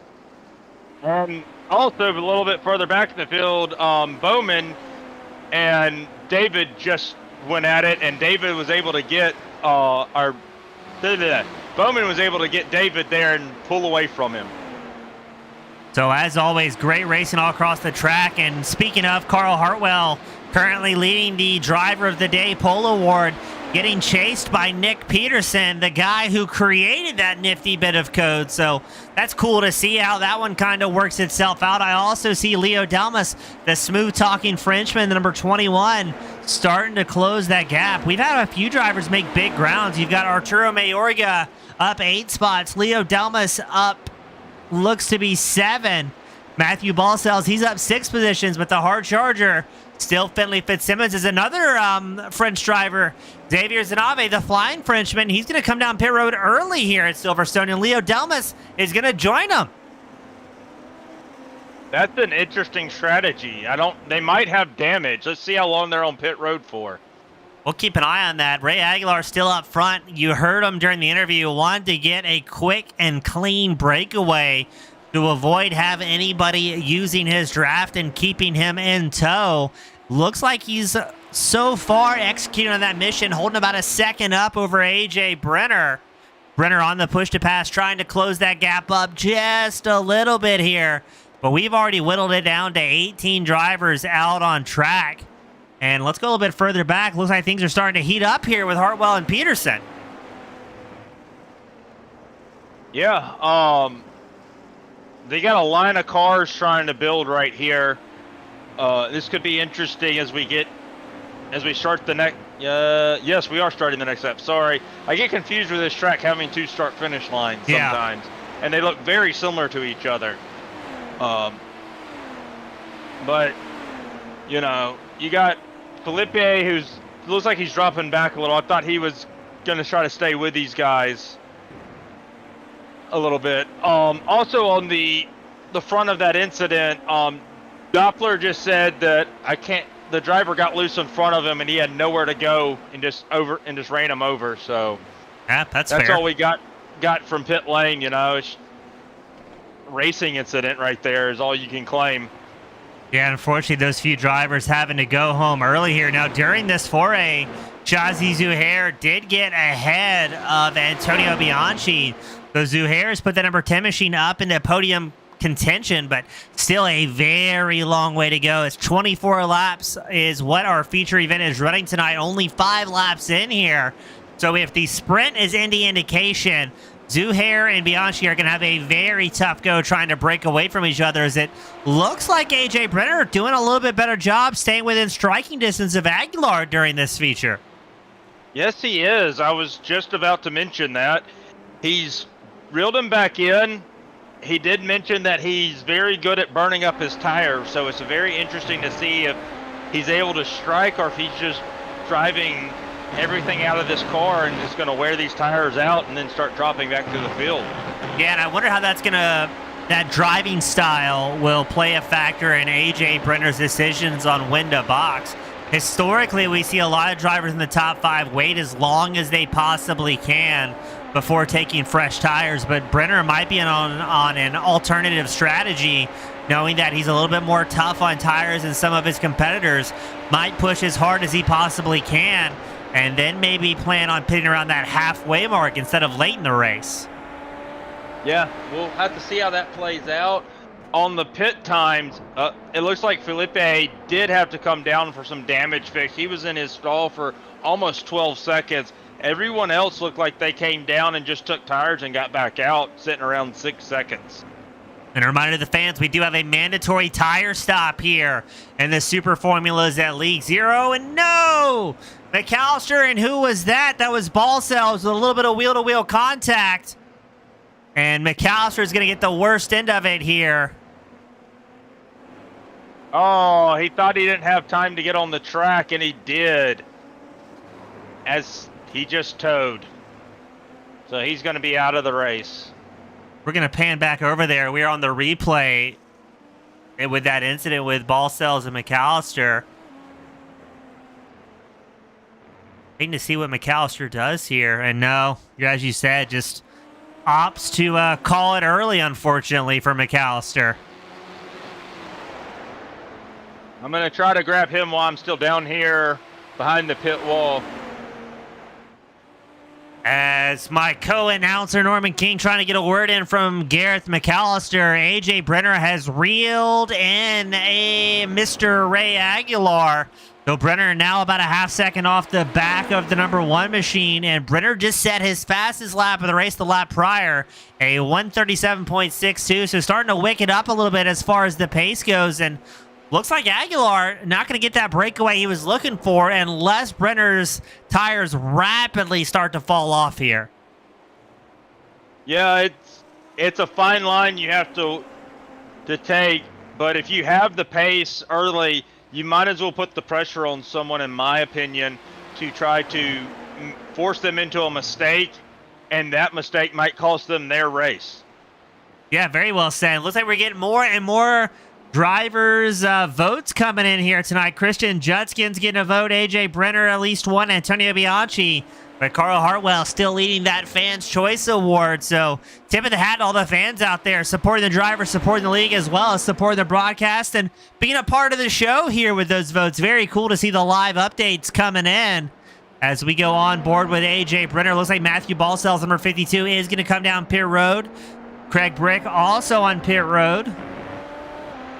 Also, a little bit further back in the field, Bowman and David just went at it, and David was able to get Bowman was able to get David there and pull away from him. So as always, great racing all across the track. And speaking of, Carl Hartwell currently leading the Driver of the Day Pole Award, getting chased by Nick Peterson, the guy who created that nifty bit of code. So that's cool to see how that one kind of works itself out. I also see Leo Delmas, the smooth-talking Frenchman, the number 21, starting to close that gap. We've had a few drivers make big grounds. You've got Arturo Mayorga up 8 spots. Leo Delmas up, looks to be 7. Matthew Balcells, he's up 6 positions, but the hard charger, still Finley Fitzsimmons, is another French driver. Xavier Zanave, the flying Frenchman, he's going to come down pit road early here at Silverstone, and Leo Delmas is going to join him. That's an interesting strategy. They might have damage. Let's see how long they're on pit road for. We'll keep an eye on that. Ray Aguilar still up front. You heard him during the interview. Wanted to get a quick and clean breakaway to avoid having anybody using his draft and keeping him in tow. Looks like he's so far executing on that mission, holding about a second up over AJ Brenner. Brenner on the push to pass, trying to close that gap up just a little bit here. But we've already whittled it down to 18 drivers out on track. And let's go a little bit further back. Looks like things are starting to heat up here with Hartwell and Peterson. Yeah, they got a line of cars trying to build right here. This could be interesting as we start the next. Yes, we are starting the next lap. Sorry, I get confused with this track having 2 start-finish lines sometimes, and they look very similar to each other. But you know, you got Felipe, who's looks like he's dropping back a little. I thought he was going to try to stay with these guys a little bit. Also on the front of that incident, Doppler just said that the driver got loose in front of him and he had nowhere to go and just ran him over. So yeah, that's fair. All we got from pit lane. You know, it's racing incident right there is all you can claim. Yeah, unfortunately, those few drivers having to go home early here. Now, during this foray, Chazi Zuhair did get ahead of Antonio Bianchi. So Zuhair has put the number 10 machine up into podium contention, but still a very long way to go. It's 24 laps is what our feature event is running tonight. Only 5 laps in here. So if the sprint is any indication, Zuhair and Bianchi are going to have a very tough go trying to break away from each other, as it looks like AJ Brenner doing a little bit better job staying within striking distance of Aguilar during this feature. Yes, he is. I was just about to mention that. He's reeled him back in. He did mention that he's very good at burning up his tires, so it's very interesting to see if he's able to strike or if he's just driving everything out of this car and just going to wear these tires out and then start dropping back to the field. Yeah, and I wonder how that driving style will play a factor in AJ Brenner's decisions on when to box. Historically, we see a lot of drivers in the top 5 wait as long as they possibly can before taking fresh tires, but Brenner might be on an alternative strategy, knowing that he's a little bit more tough on tires than some of his competitors, might push as hard as he possibly can, and then maybe plan on pitting around that halfway mark instead of late in the race. Yeah, we'll have to see how that plays out. On the pit times, it looks like Felipe did have to come down for some damage fix. He was in his stall for almost 12 seconds. Everyone else looked like they came down and just took tires and got back out, sitting around 6 seconds. And a reminder to the fans, we do have a mandatory tire stop here in the Super Formulas at League 0. And no! McAllister, and who was that? That was Balcells with a little bit of wheel-to-wheel contact. And McAllister is going to get the worst end of it here. Oh, he thought he didn't have time to get on the track, and he did. As he just towed. So he's going to be out of the race. We're going to pan back over there. We're on the replay. And with that incident with Balcells and McAllister. Waiting to see what McAllister does here. And no, as you said, just opts to call it early, unfortunately, for McAllister. I'm going to try to grab him while I'm still down here behind the pit wall. As my co-announcer, Norman King, trying to get a word in from Gareth McAllister, AJ Brenner has reeled in a Mr. Ray Aguilar. So Brenner now about a half second off the back of the number 1 machine, and Brenner just set his fastest lap of the race the lap prior, a 137.62, so starting to wick it up a little bit as far as the pace goes, and looks like Aguilar not going to get that breakaway he was looking for unless Brenner's tires rapidly start to fall off here. Yeah, it's a fine line you have to take, but if you have the pace early, you might as well put the pressure on someone, in my opinion, to try to force them into a mistake, and that mistake might cost them their race. Yeah, very well said. Looks like we're getting more and more drivers' votes coming in here tonight. Christian Judskin's getting a vote. AJ Brenner, at least one. Antonio Bianchi. But Carl Hartwell still leading that Fans' Choice Award. So tip of the hat to all the fans out there supporting the driver, supporting the league, as well as supporting the broadcast and being a part of the show here with those votes. Very cool to see the live updates coming in as we go on board with AJ Brenner. Looks like Matthew Balcells, number 52, is going to come down pit road. Craig Brick also on pit road.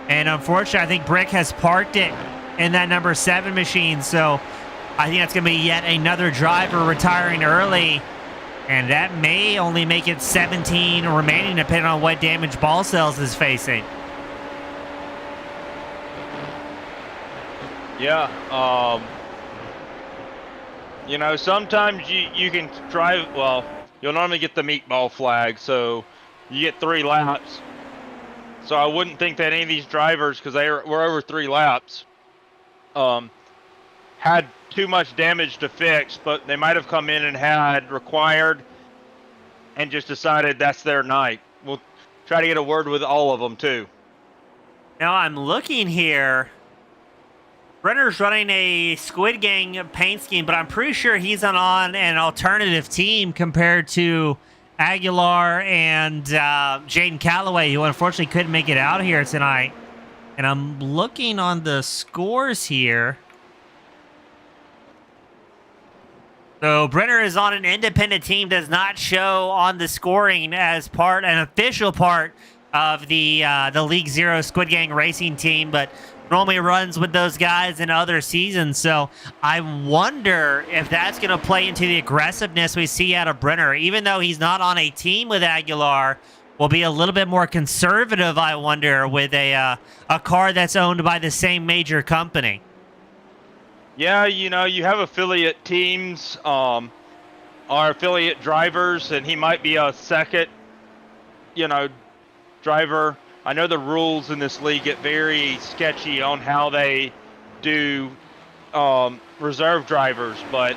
And unfortunately, I think Brick has parked it in that number 7 machine. So I think that's going to be yet another driver retiring early. And that may only make it 17 remaining, depending on what damage Balcells is facing. Yeah, you know, sometimes you can drive, well, you'll normally get the meatball flag, so you get 3 laps. So I wouldn't think that any of these drivers, because they were over 3 laps, had too much damage to fix, but they might have come in and had required and just decided that's their night. We'll try to get a word with all of them, too. Now I'm looking here. Brenner's running a Squid Gang paint scheme, but I'm pretty sure he's on an alternative team compared to Aguilar and Jaden Calloway, who unfortunately couldn't make it out here tonight. And I'm looking on the scores here. So Brenner is on an independent team, does not show on the scoring as an official part of the League Zero Squid Gang racing team, but normally runs with those guys in other seasons. So I wonder if that's going to play into the aggressiveness we see out of Brenner. Even though he's not on a team with Aguilar, will be a little bit more conservative, I wonder, with a car that's owned by the same major company. Yeah, you know, you have affiliate teams, or affiliate drivers, and he might be a second, driver. I know the rules in this league get very sketchy on how they do reserve drivers, but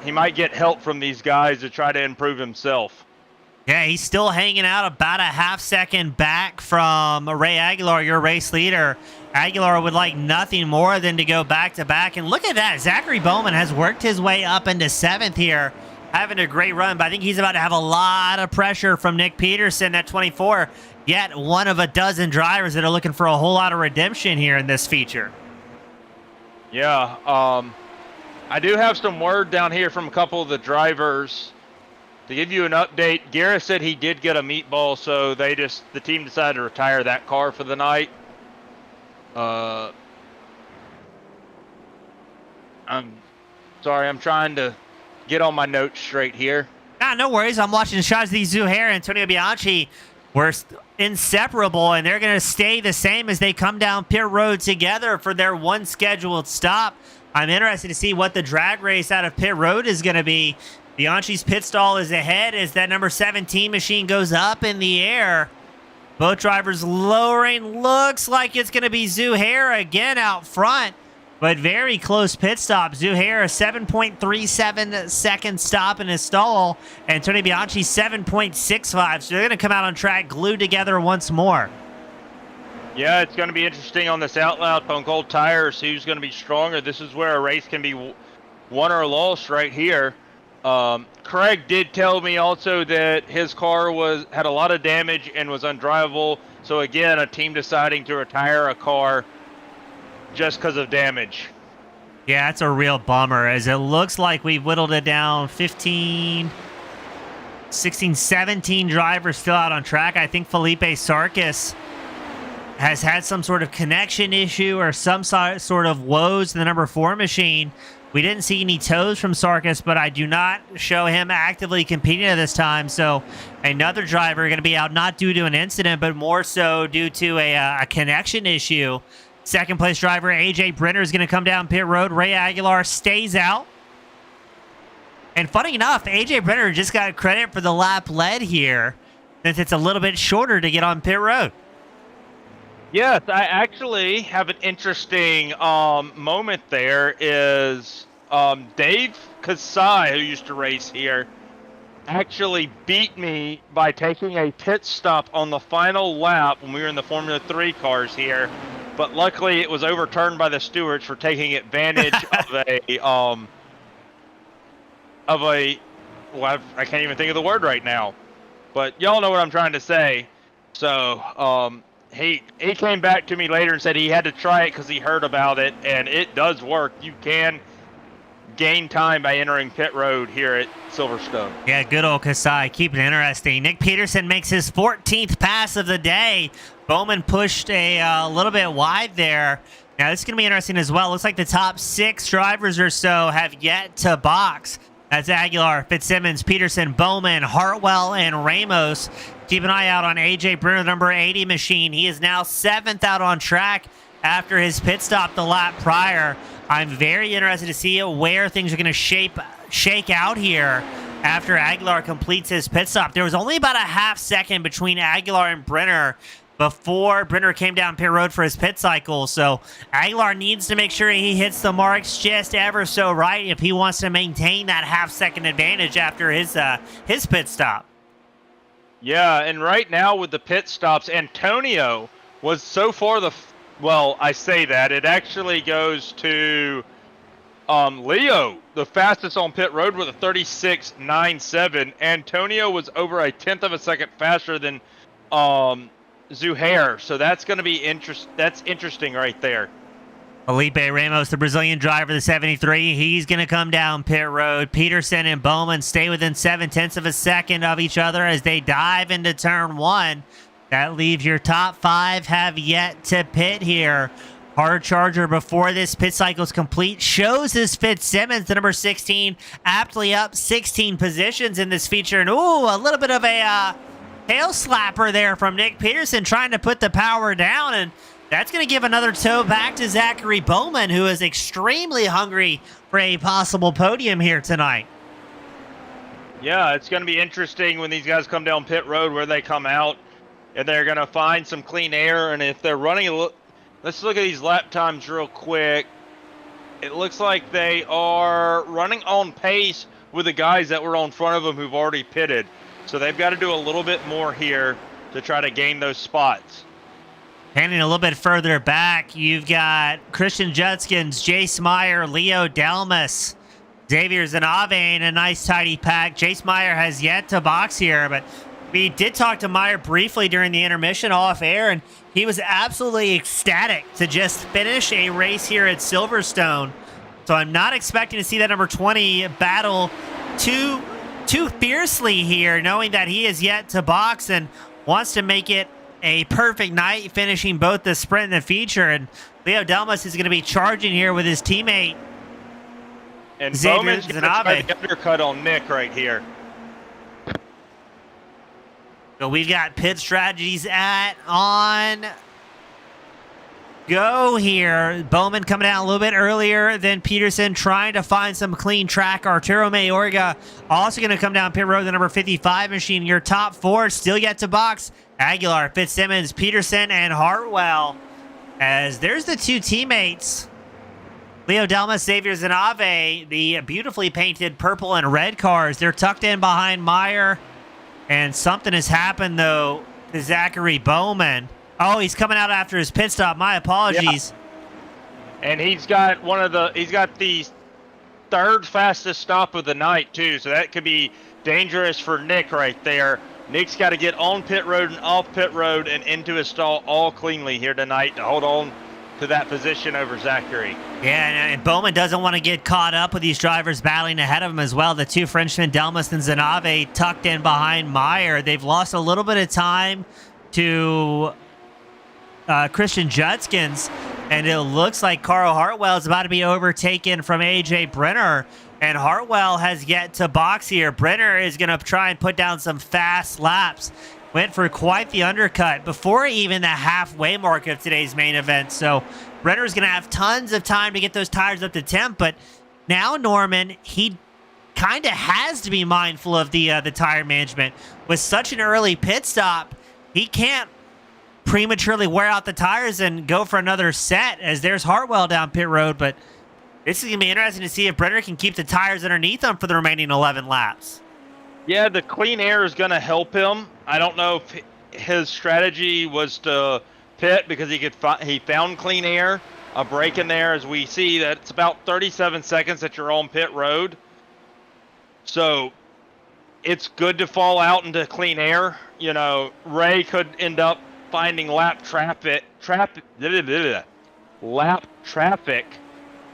he might get help from these guys to try to improve himself. Yeah, he's still hanging out about a half second back from Ray Aguilar, your race leader. Aguilar would like nothing more than to go back to back. And look at that. Zachary Bowman has worked his way up into 7th here, having a great run. But I think he's about to have a lot of pressure from Nick Peterson at 24. Yet one of a dozen drivers that are looking for a whole lot of redemption here in this feature. Yeah, I do have some word down here from a couple of the drivers. To give you an update, Gareth said he did get a meatball, so the team decided to retire that car for the night. I'm sorry, I'm trying to get all my notes straight here. Nah, no worries. I'm watching Shazzy Zuhair and Antonio Bianchi. We're inseparable, and they're going to stay the same as they come down pit road together for their one scheduled stop. I'm interested to see what the drag race out of pit road is going to be. Bianchi's pit stall is ahead as that number 17 machine goes up in the air. Both drivers lowering. Looks like it's going to be Zuhair again out front, but very close pit stop. Zuhair, a 7.37 second stop in his stall, and Tony Bianchi 7.65. So they're going to come out on track glued together once more. Yeah, it's going to be interesting on this outlap on cold tires. Who's going to be stronger? This is where a race can be won or lost right here. Craig did tell me also that his car had a lot of damage and was undrivable. So again, a team deciding to retire a car just because of damage. Yeah, it's a real bummer, as it looks like we've whittled it down 15, 16, 17 drivers still out on track. I think Felipe Sarkis has had some sort of connection issue or some sort of woes in the number 4 machine. We didn't see any toes from Sarkis, but I do not show him actively competing at this time. So another driver going to be out, not due to an incident, but more so due to a connection issue. Second place driver AJ Brenner is going to come down pit road. Ray Aguilar stays out. And funny enough, AJ Brenner just got credit for the lap led here, since it's a little bit shorter to get on pit road. Yes, I actually have an interesting moment there. Is Dave Kasai, who used to race here, actually beat me by taking a pit stop on the final lap when we were in the Formula 3 cars here. But luckily, it was overturned by the stewards for taking advantage of well, I can't even think of the word right now. But y'all know what I'm trying to say. So, he came back to me later and said he had to try it because he heard about it, and it does work. You can gain time by entering pit road here at Silverstone. Yeah, good old Kasai. Keep it interesting. Nick Peterson makes his 14th pass of the day. Bowman pushed a little bit wide there. Now, this is going to be interesting as well. Looks like the top 6 drivers or so have yet to box. That's Aguilar, Fitzsimmons, Peterson, Bowman, Hartwell, and Ramos. Keep an eye out on AJ Brenner, number 80 machine. He is now 7th out on track after his pit stop the lap prior. I'm very interested to see where things are going to shake out here after Aguilar completes his pit stop. There was only about a half second between Aguilar and Brenner before Brenner came down pit road for his pit cycle. So Aguilar needs to make sure he hits the marks just ever so right if he wants to maintain that half-second advantage after his pit stop. Yeah, and right now with the pit stops, Antonio was so far well, I say that. It actually goes to Leo, the fastest on pit road with a 36.97. Antonio was over a 1/10 of a second faster than Zuhair, so that's going to be interesting right there. Felipe Ramos, the Brazilian driver, the 73, he's going to come down pit road. Peterson and Bowman stay within 7/10 of a second of each other as they dive into turn 1. That leaves your top 5 have yet to pit here. Hard charger before this pit cycle is complete shows his Fitzsimmons, the number 16, aptly up 16 positions in this feature. And ooh, a little bit of a tail slapper there from Nick Peterson trying to put the power down, and that's going to give another toe back to Zachary Bowman, who is extremely hungry for a possible podium here tonight. Yeah, it's going to be interesting when these guys come down pit road where they come out, and they're going to find some clean air. And if they're running let's look at these lap times real quick. It looks like they are running on pace with the guys that were on front of them who've already pitted. So they've got to do a little bit more here to try to gain those spots. Handing a little bit further back, you've got Christian Judskins, Jace Meyer, Leo Delmas, Xavier Zanave in a nice tidy pack. Jace Meyer has yet to box here, but we did talk to Meyer briefly during the intermission off air, and he was absolutely ecstatic to just finish a race here at Silverstone. So I'm not expecting to see that number 20 battle too fiercely here, knowing that he is yet to box and wants to make it a perfect night, finishing both the sprint and the feature. And Leo Delmas is going to be charging here with his teammate. And Xavier Bowman's going to try Zanave. the undercut on Nick right here. So we've got pit strategies on go here. Bowman coming out a little bit earlier than Peterson, trying to find some clean track. Arturo Mayorga also going to come down pit road, the number 55 machine. Your top 4 still yet to box. Aguilar, Fitzsimmons, Peterson, and Hartwell. As there's the 2 teammates. Leo Delmas, Xavier Zanave, the beautifully painted purple and red cars. They're tucked in behind Meyer. And something has happened, though, to Zachary Bowman. Oh, he's coming out after his pit stop. My apologies. And he's got the third fastest stop of the night too, so that could be dangerous for Nick right there. Nick's got to get on pit road and off pit road and into his stall all cleanly here tonight to hold on to that position over Zachary. Yeah, and Bowman doesn't want to get caught up with these drivers battling ahead of him as well. The two Frenchmen, Delmas and Zanave, tucked in behind Meyer. They've lost a little bit of time to Christian Judskins, and it looks like Carl Hartwell is about to be overtaken from AJ Brenner, and Hartwell has yet to box here. Brenner is going to try and put down some fast laps. Went for quite the undercut before even the halfway mark of today's main event, so Brenner's going to have tons of time to get those tires up to temp, but now, Norman, he kind of has to be mindful of the tire management. With such an early pit stop, he can't prematurely wear out the tires and go for another set, as there's Hartwell down pit road, but this is going to be interesting to see if Brenner can keep the tires underneath him for the remaining 11 laps. Yeah, the clean air is going to help him. I don't know if his strategy was to pit because he found clean air, a break in there, as we see that it's about 37 seconds that you're on pit road. So it's good to fall out into clean air. You know, Ray could end up finding lap traffic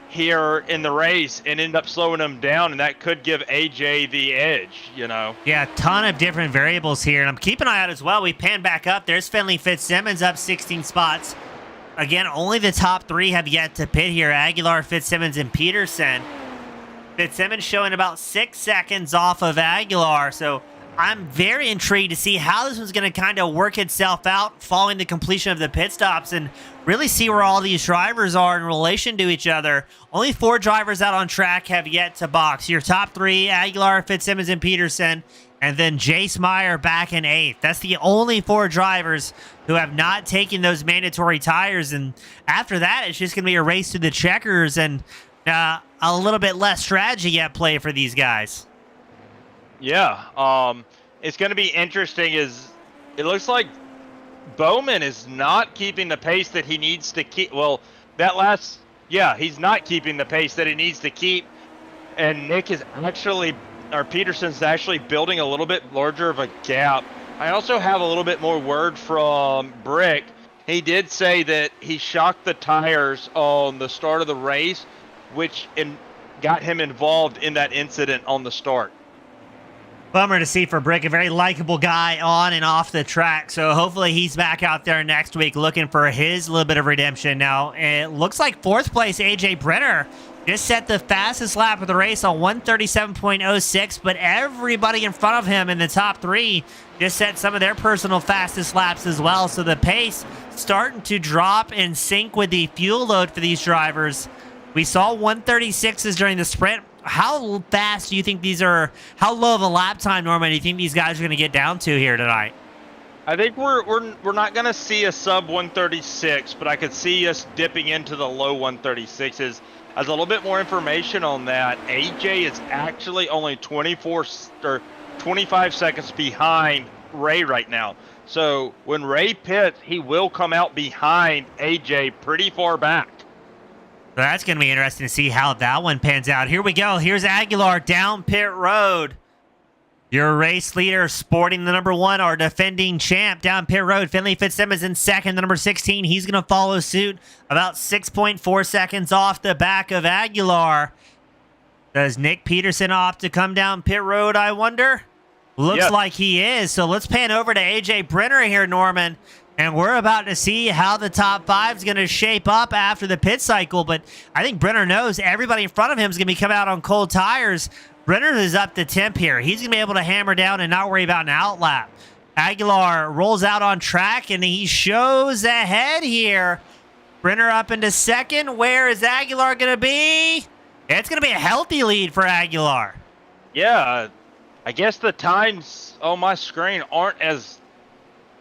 here in the race and end up slowing him down, and that could give AJ the edge, you know. Yeah, a ton of different variables here, and I'm keeping an eye out as well. We pan back up. There's Finley Fitzsimmons up 16 spots. Again, only the top three have yet to pit here: Aguilar, Fitzsimmons, and Peterson. Fitzsimmons showing about 6 seconds off of Aguilar, so I'm very intrigued to see how this one's going to kind of work itself out following the completion of the pit stops and really see where all these drivers are in relation to each other. Only 4 drivers out on track have yet to box. Your top 3, Aguilar, Fitzsimmons, and Peterson, and then Jace Meyer back in 8th. That's the only 4 drivers who have not taken those mandatory tires, and after that, it's just going to be a race to the checkers and a little bit less strategy at play for these guys. Yeah, it's going to be interesting. Is it looks like Bowman is not keeping the pace that he needs to keep. Well, he's not keeping the pace that he needs to keep, and Nick is actually, or Peterson's actually building a little bit larger of a gap. I also have a little bit more word from Brick. He did say that he shocked the tires on the start of the race, which got him involved in that incident on the start. Bummer to see for Brick, a very likable guy on and off the track. So hopefully he's back out there next week looking for his little bit of redemption. Now, it looks like 4th place AJ Brenner just set the fastest lap of the race on 137.06, but everybody in front of him in the top 3 just set some of their personal fastest laps as well. So the pace starting to drop in sync with the fuel load for these drivers. We saw 136s during the sprint. How fast do you think how low of a lap time, Norman, do you think these guys are going to get down to here tonight? I think we're not going to see a sub 136, but I could see us dipping into the low 136s. As a little bit more information on that, AJ is actually only 25 seconds behind Ray right now. So when Ray pits, he will come out behind AJ pretty far back. So that's going to be interesting to see how that one pans out. Here we go. Here's Aguilar down pit road. Your race leader sporting the number 1, our defending champ down pit road. Finley Fitzsimmons in second, the number 16. He's going to follow suit about 6.4 seconds off the back of Aguilar. Does Nick Peterson opt to come down pit road, I wonder? Looks like he is. So let's pan over to AJ Brenner here, Norman. And we're about to see how the top 5 is going to shape up after the pit cycle. But I think Brenner knows everybody in front of him is going to be coming out on cold tires. Brenner is up to temp here. He's going to be able to hammer down and not worry about an outlap. Aguilar rolls out on track, and he shows ahead here. Brenner up into second. Where is Aguilar going to be? It's going to be a healthy lead for Aguilar. Yeah, I guess the times on my screen aren't as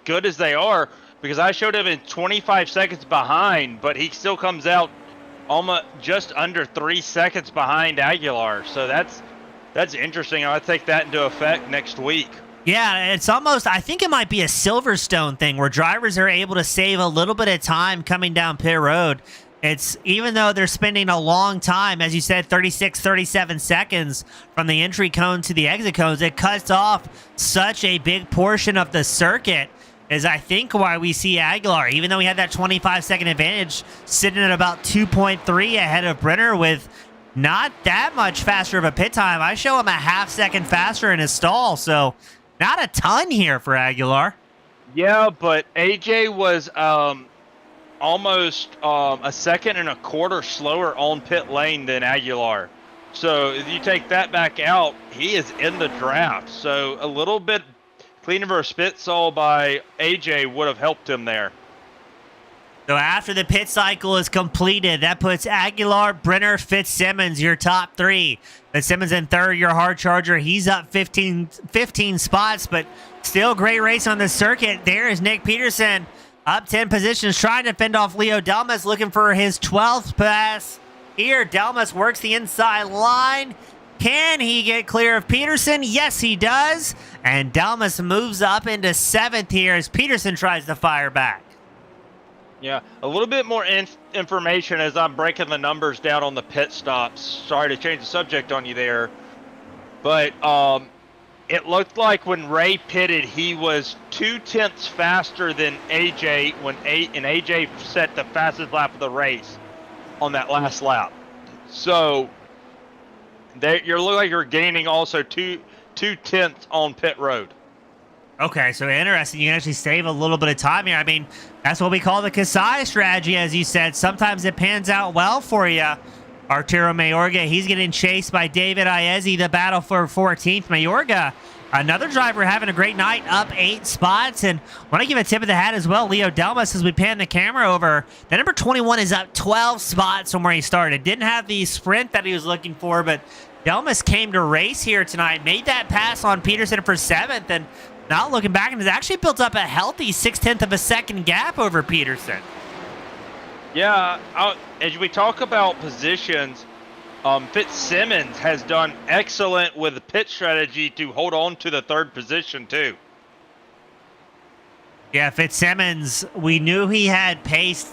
good as they are, because I showed him in 25 seconds behind, but he still comes out almost just under 3 seconds behind Aguilar. So that's interesting. I'll take that into effect next week. Yeah, it's almost, I think it might be a Silverstone thing where drivers are able to save a little bit of time coming down pit road. It's even though they're spending a long time, as you said, 36, 37 seconds from the entry cone to the exit cones, it cuts off such a big portion of the circuit. Is I think why we see Aguilar, even though he had that 25-second advantage, sitting at about 2.3 ahead of Brenner with not that much faster of a pit time. I show him a half-second faster in his stall, so not a ton here for Aguilar. Yeah, but AJ was almost a second and a quarter slower on pit lane than Aguilar. So if you take that back out, he is in the draft. So a little bit cleaner of a spit stall by AJ would have helped him there. So after the pit cycle is completed, that puts Aguilar, Brenner, Fitzsimmons, your top three. Fitzsimmons in third, your hard charger. He's up 15 spots, but still great race on the circuit. There is Nick Peterson up 10 positions, trying to fend off Leo Delmas, looking for his 12th pass. Here, Delmas works the inside line. Can he get clear of Peterson? Yes, he does. And Delmas moves up into 7th here as Peterson tries to fire back. Yeah, a little bit more information as I'm breaking the numbers down on the pit stops. Sorry to change the subject on you there. But it looked like when Ray pitted, he was 0.2 faster than AJ and AJ set the fastest lap of the race on that last lap. So you're looking like you're gaining also 2/10 on pit road. Okay, so interesting. You can actually save a little bit of time here. I mean, that's what we call the Kasai strategy, as you said. Sometimes it pans out well for you. Arturo Mayorga, he's getting chased by David Iezzi, the battle for 14th. Mayorga, another driver having a great night, up 8 spots. And want to give a tip of the hat as well, Leo Delmas, as we pan the camera over. The number 21 is up 12 spots from where he started. Didn't have the sprint that he was looking for, but Delmas came to race here tonight, made that pass on Peterson for 7th, and now looking back, and has actually built up a healthy 0.6 of a second gap over Peterson. Yeah, as we talk about positions, Fitzsimmons has done excellent with the pit strategy to hold on to the 3rd position too. Yeah, Fitzsimmons, we knew he had pace,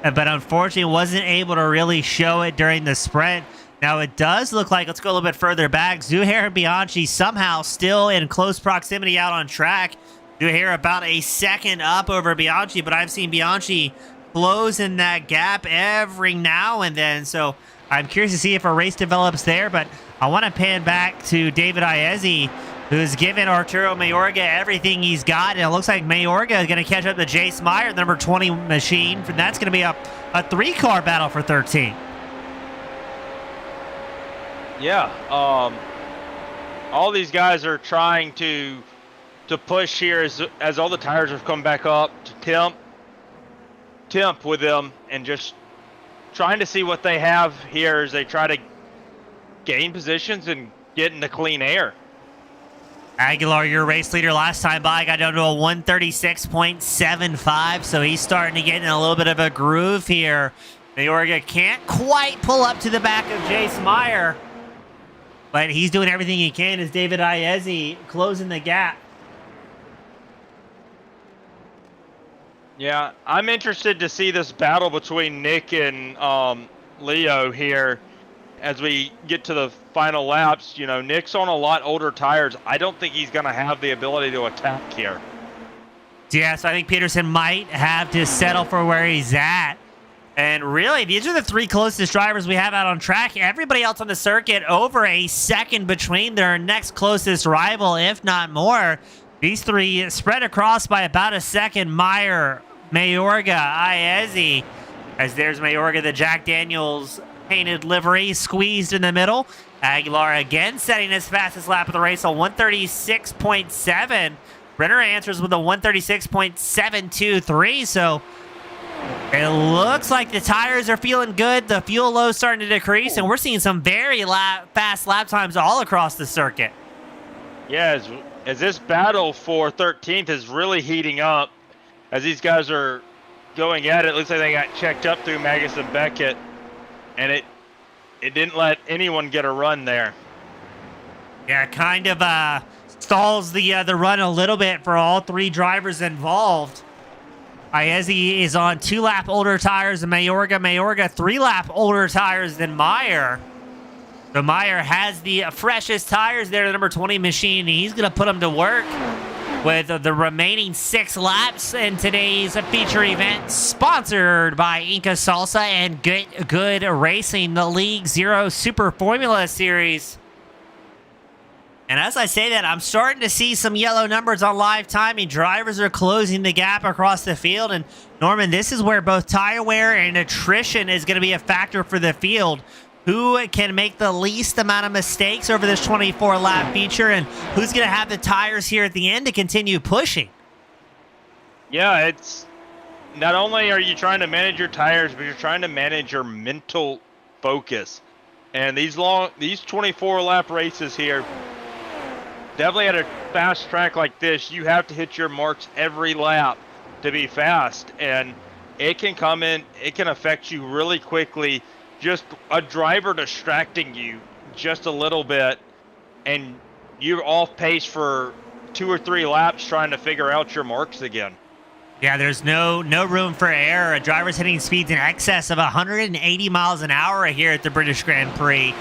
but unfortunately wasn't able to really show it during the sprint. Now it does look like, let's go a little bit further back, Zuhair and Bianchi somehow still in close proximity out on track. Zuhair about a second up over Bianchi, but I've seen Bianchi close in that gap every now and then, so I'm curious to see if a race develops there. But I want to pan back to David Iezzi, who's given Arturo Mayorga everything he's got, and it looks like Mayorga is going to catch up to Jace Meyer, the number 20 machine, and that's going to be a 3-car battle for 13. Yeah, all these guys are trying to push here as all the tires have come back up to temp with them, and just trying to see what they have here as they try to gain positions and get into clean air. Aguilar, your race leader last time by, got down to a 136.75, so he's starting to get in a little bit of a groove here. Mayorga can't quite pull up to the back of Jace Meyer, but he's doing everything he can as David Iezzi closing the gap. Yeah, I'm interested to see this battle between Nick and Leo here as we get to the final laps. You know, Nick's on a lot older tires. I don't think he's going to have the ability to attack here. Yeah, so I think Peterson might have to settle for where he's at. And really, these are the 3 closest drivers we have out on track. Everybody else on the circuit over a second between their next closest rival, if not more. These 3 spread across by about a second. Meyer, Mayorga, Iezzi. As there's Mayorga, the Jack Daniels painted livery, squeezed in the middle. Aguilar again setting his fastest lap of the race, a 136.7. Brenner answers with a 136.723, so it looks like the tires are feeling good. The fuel load is starting to decrease, and we're seeing some very fast lap times all across the circuit. Yeah, as this battle for 13th is really heating up, as these guys are going at it, looks like they got checked up through Magus and Beckett, and it didn't let anyone get a run there. Yeah, kind of stalls the run a little bit for all three drivers involved. Iezzi is on 2-lap older tires than Mayorga. Mayorga 3-lap older tires than Meyer. So Meyer has the freshest tires there, the number 20 machine, and he's going to put them to work with the remaining 6 laps in today's feature event, sponsored by Inca Salsa and Good Racing, the League Zero Super Formula Series. And as I say that, I'm starting to see some yellow numbers on live timing. Drivers are closing the gap across the field. And Norman, this is where both tire wear and attrition is going to be a factor for the field. Who can make the least amount of mistakes over this 24-lap feature, and who's going to have the tires here at the end to continue pushing? Yeah, it's not only are you trying to manage your tires, but you're trying to manage your mental focus. And these 24-lap races here, definitely at a fast track like this, you have to hit your marks every lap to be fast, and it can come in, it can affect you really quickly. Just a driver distracting you just a little bit, and you're off pace for 2 or 3 laps trying to figure out your marks again. Yeah, there's no room for error. A driver's hitting speeds in excess of 180 miles an hour here at the British Grand Prix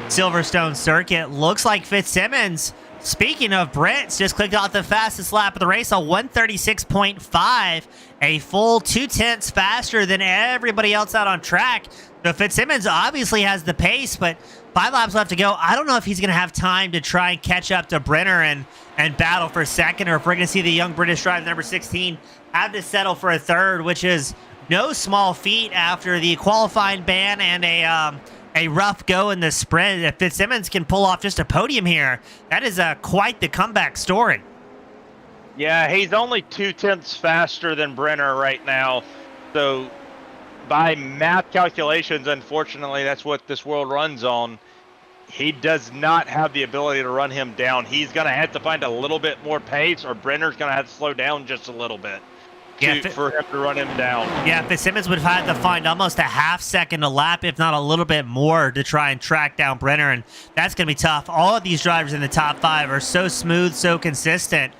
Silverstone circuit. Looks like Fitzsimmons, speaking of Brits, just clicked out the fastest lap of the race, a 136.5, a full 0.2 faster than everybody else out on track. So Fitzsimmons obviously has the pace, but 5 laps left to go. I don't know if he's going to have time to try and catch up to Brenner and battle for second, or if we're going to see the young British driver, number 16, have to settle for a third, which is no small feat after the qualifying ban and a rough go in the sprint. If Fitzsimmons can pull off just a podium here, that is quite the comeback story. Yeah, he's only 0.2 faster than Brenner right now, so by math calculations, unfortunately, that's what this world runs on. He does not have the ability to run him down. He's going to have to find a little bit more pace, or Brenner's going to have to slow down just a little bit for him to run him down. Yeah, Fitzsimmons would have had to find almost a half second a lap, if not a little bit more, to try and track down Brenner, and that's going to be tough. All of these drivers in the top 5 are so smooth, so consistent.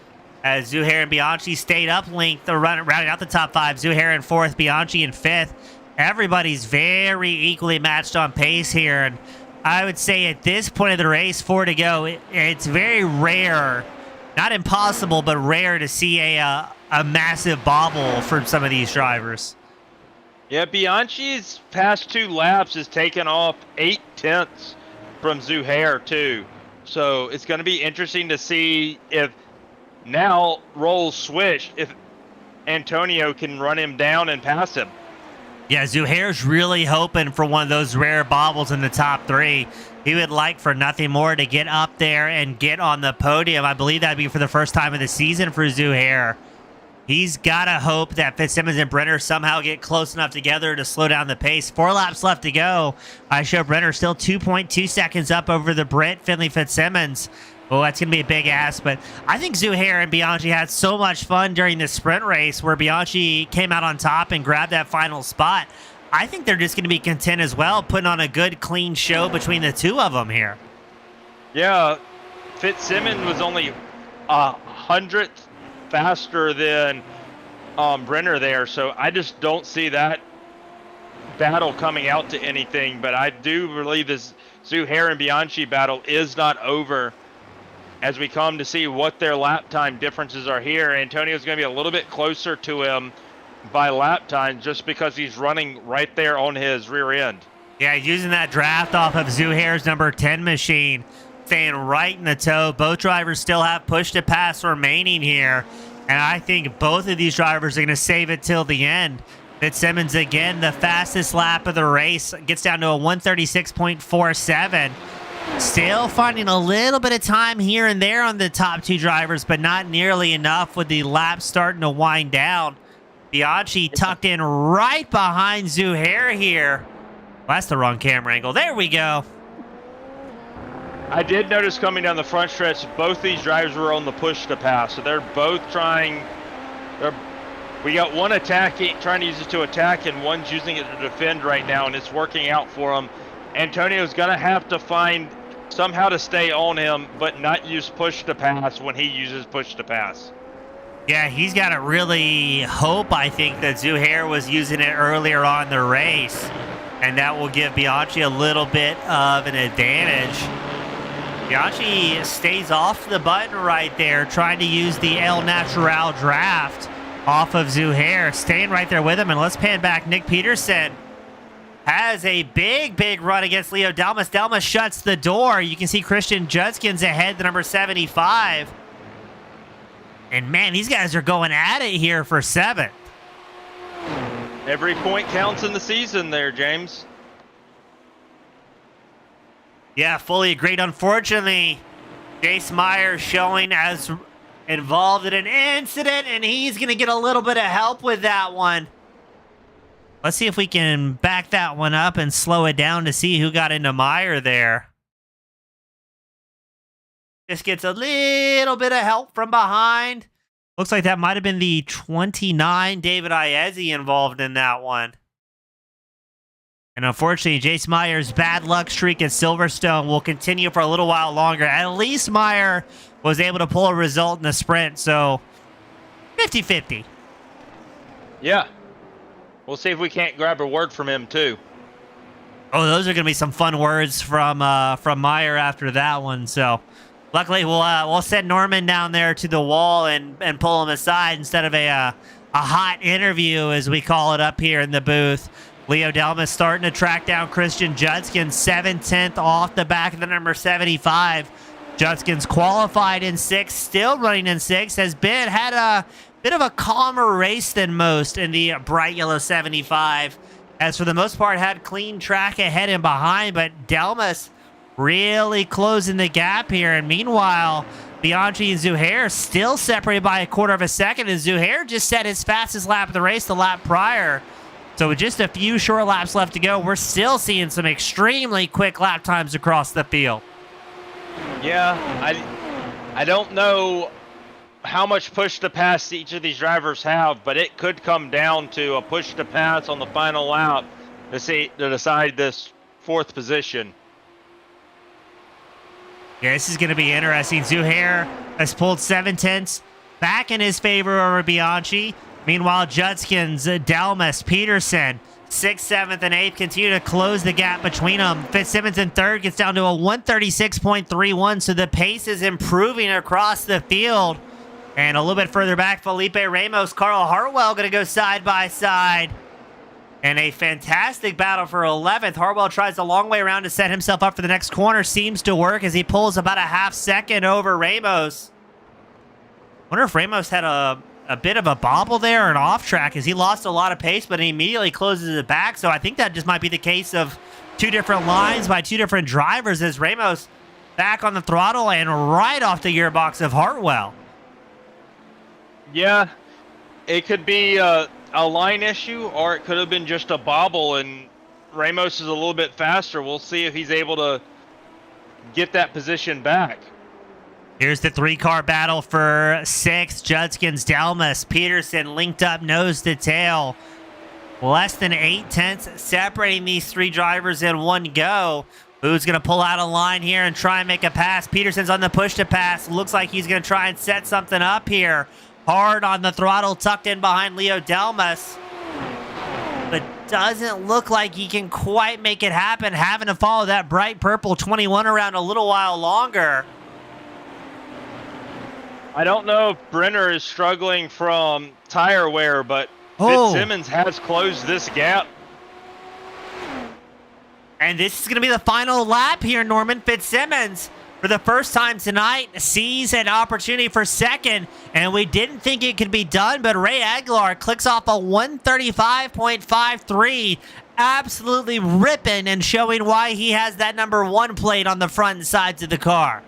As Zuhair and Bianchi stayed uplinked, rounding out the top 5. Zuhair in 4th, Bianchi in 5th. Everybody's very equally matched on pace here, and I would say at this point of the race, 4 to go, it's very rare, not impossible, but rare to see a massive bobble from some of these drivers. Yeah, Bianchi's past 2 laps has taken off 0.8 from Zuhair too. So it's going to be interesting to see if now roles switch, if Antonio can run him down and pass him. Yeah, Zuhair's really hoping for one of those rare bobbles in the top 3. He would like for nothing more to get up there and get on the podium. I believe that'd be for the first time of the season for Zuhair. He's got to hope that Fitzsimmons and Brenner somehow get close enough together to slow down the pace. 4 laps left to go. I show Brenner still 2.2 seconds up over the Brit, Finley Fitzsimmons. Well, that's going to be a big ask, but I think Zuhair and Bianchi had so much fun during the sprint race where Bianchi came out on top and grabbed that final spot. I think they're just going to be content as well, putting on a good, clean show between the 2 of them here. Yeah, Fitzsimmons was only 100th faster than Brenner there, so I just don't see that battle coming out to anything, but I do believe this Zuhair and Bianchi battle is not over. As we come to see what their lap time differences are here, Antonio's going to be a little bit closer to him by lap time just because he's running right there on his rear end. Yeah, using that draft off of Zuhair's number 10 machine, staying right in the toe. Both drivers still have push to pass remaining here, and I think both of these drivers are going to save it till the end. Fitzsimmons, again, the fastest lap of the race, gets down to a 136.47. Still finding a little bit of time here and there on the top 2 drivers, but not nearly enough with the lap starting to wind down. Bianchi tucked in right behind Zuhair here. Well, that's the wrong camera angle. There we go. I did notice coming down the front stretch, both these drivers were on the push to pass, so they're both trying. We got one attacking, trying to use it to attack, and one's using it to defend right now, and it's working out for them. Antonio's going to have to find somehow to stay on him, but not use push to pass when he uses push to pass. Yeah, he's got to really hope, I think, that Zuhair was using it earlier on in the race, and that will give Bianchi a little bit of an advantage. Bianchi stays off the button right there, trying to use the El Natural draft off of Zuhair, staying right there with him. And let's pan back. Nick Peterson has a big run against Leo Delmas. Delmas shuts the door. You can see Christian Judkins ahead, the number 75. And man, these guys are going at it here for 7th. Every point counts in the season there, James. Yeah, fully agreed. Unfortunately, Jace Meyer showing as involved in an incident, and he's going to get a little bit of help with that one. Let's see if we can back that one up and slow it down to see who got into Meyer there. Just gets a little bit of help from behind. Looks like that might have been the 29, David Iezzi, involved in that one. And unfortunately, Jace Meyer's bad luck streak at Silverstone will continue for a little while longer. At least Meyer was able to pull a result in the sprint, so 50-50. Yeah. We'll see if we can't grab a word from him, too. Oh, those are going to be some fun words from Meyer after that one. So, luckily, we'll send Norman down there to the wall and pull him aside instead of a hot interview, as we call it up here in the booth. Leo Delmas starting to track down Christian Judkins, 7/10 off the back of the number 75. Judkins qualified in 6th, still running in 6th, had a bit of a calmer race than most in the bright yellow 75. As for the most part, had clean track ahead and behind, but Delmas really closing the gap here. And meanwhile, Bianchi and Zuhair still separated by 1/4 of a second, and Zuhair just set his fastest lap of the race the lap prior. So with just a few short laps left to go, we're still seeing some extremely quick lap times across the field. Yeah, I don't know how much push to pass each of these drivers have, but it could come down to a push to pass on the final lap to decide this 4th position. Yeah, this is going to be interesting. Zuhair has pulled 7/10 back in his favor over Bianchi. Meanwhile, Judkins, Delmas, Peterson, 6th, 7th, and 8th continue to close the gap between them. Fitzsimmons in 3rd gets down to a 136.31, so the pace is improving across the field. And a little bit further back, Felipe Ramos, Carl Hartwell going to go side by side. And a fantastic battle for 11th. Hartwell tries a long way around to set himself up for the next corner. Seems to work as he pulls about a half second over Ramos. Wonder if Ramos had a bit of a bobble there or an off track, as he lost a lot of pace, but he immediately closes it back. So I think that just might be the case of 2 different lines by 2 different drivers, as Ramos back on the throttle and right off the gearbox of Hartwell. Yeah, it could be a line issue, or it could have been just a bobble, and Ramos is a little bit faster. We'll see if he's able to get that position back. Here's the 3-car battle for 6th. Judkins, Delmas, Peterson linked up nose to tail. Less than 8/10 separating these 3 drivers in one go. Who's going to pull out a line here and try and make a pass? Peterson's on the push to pass. Looks like he's going to try and set something up here. Hard on the throttle, tucked in behind Leo Delmas. But doesn't look like he can quite make it happen, having to follow that bright purple 21 around a little while longer. I don't know if Brenner is struggling from tire wear, but Fitzsimmons has closed this gap. And this is going to be the final lap here. Norman Fitzsimmons, for the first time tonight, sees an opportunity for 2nd, and we didn't think it could be done, but Ray Aguilar clicks off a 135.53, absolutely ripping and showing why he has that number 1 plate on the front and sides of the car.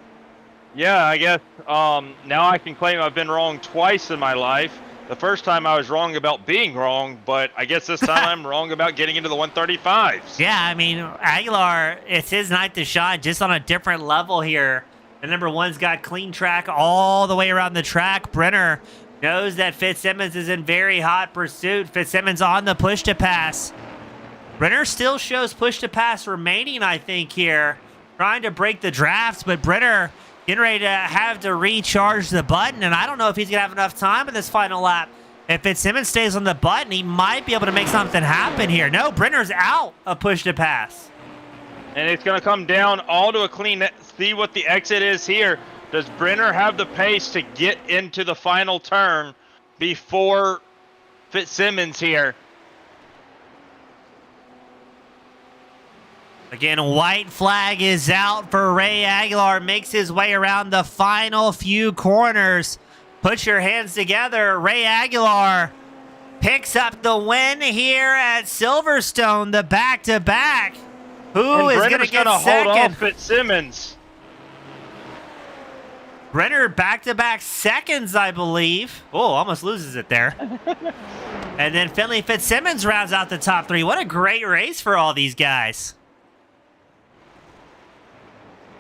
Yeah, I guess now I can claim I've been wrong twice in my life. The first time I was wrong about being wrong, but I guess this time I'm wrong about getting into the 135s. Yeah, I mean, Aguilar, it's his night to shine, just on a different level here. The number 1's got clean track all the way around the track. Brenner knows that Fitzsimmons is in very hot pursuit. Fitzsimmons on the push to pass. Brenner still shows push to pass remaining, I think, here. trying to break the drafts, but Brenner getting ready to have to recharge the button, and I don't know if he's going to have enough time in this final lap. If Fitzsimmons stays on the button, he might be able to make something happen here. No, Brenner's out of push to pass. And it's going to come down all to a clean. See what the exit is here. Does Brenner have the pace to get into the final turn before Fitzsimmons here? Again, white flag is out for Ray Aguilar. Makes his way around the final few corners. Put your hands together. Ray Aguilar picks up the win here at Silverstone, the back-to-back. Who is going to get second? Hold off Fitzsimmons. Brenner back-to-back seconds, I believe. Oh, almost loses it there. And then Finley Fitzsimmons rounds out the top three. What a great race for all these guys.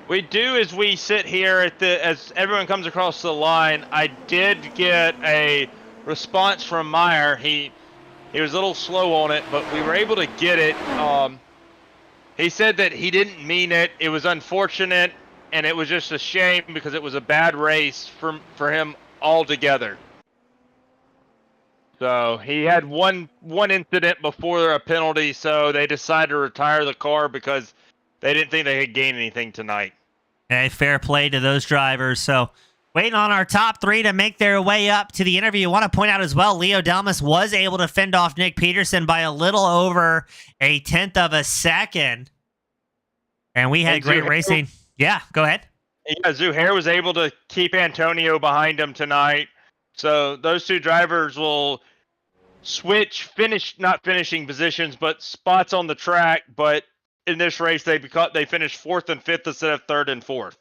We do as we sit here as everyone comes across the line. I did get a response from Meyer. He was a little slow on it, but we were able to get it. He said that he didn't mean it. It was unfortunate, and it was just a shame because it was a bad race for him altogether. So he had one incident before a penalty, so they decided to retire the car because they didn't think they could gain anything tonight. Okay, fair play to those drivers. So waiting on our top three to make their way up to the interview. I want to point out as well, Leo Delmas was able to fend off Nick Peterson by a little over a tenth of a second. And we had great racing. Yeah, go ahead. Yeah, Zuhair was able to keep Antonio behind him tonight. So those two drivers will switch, not finishing positions, but spots on the track. But in this race, they finished 4th and 5th instead of 3rd and 4th.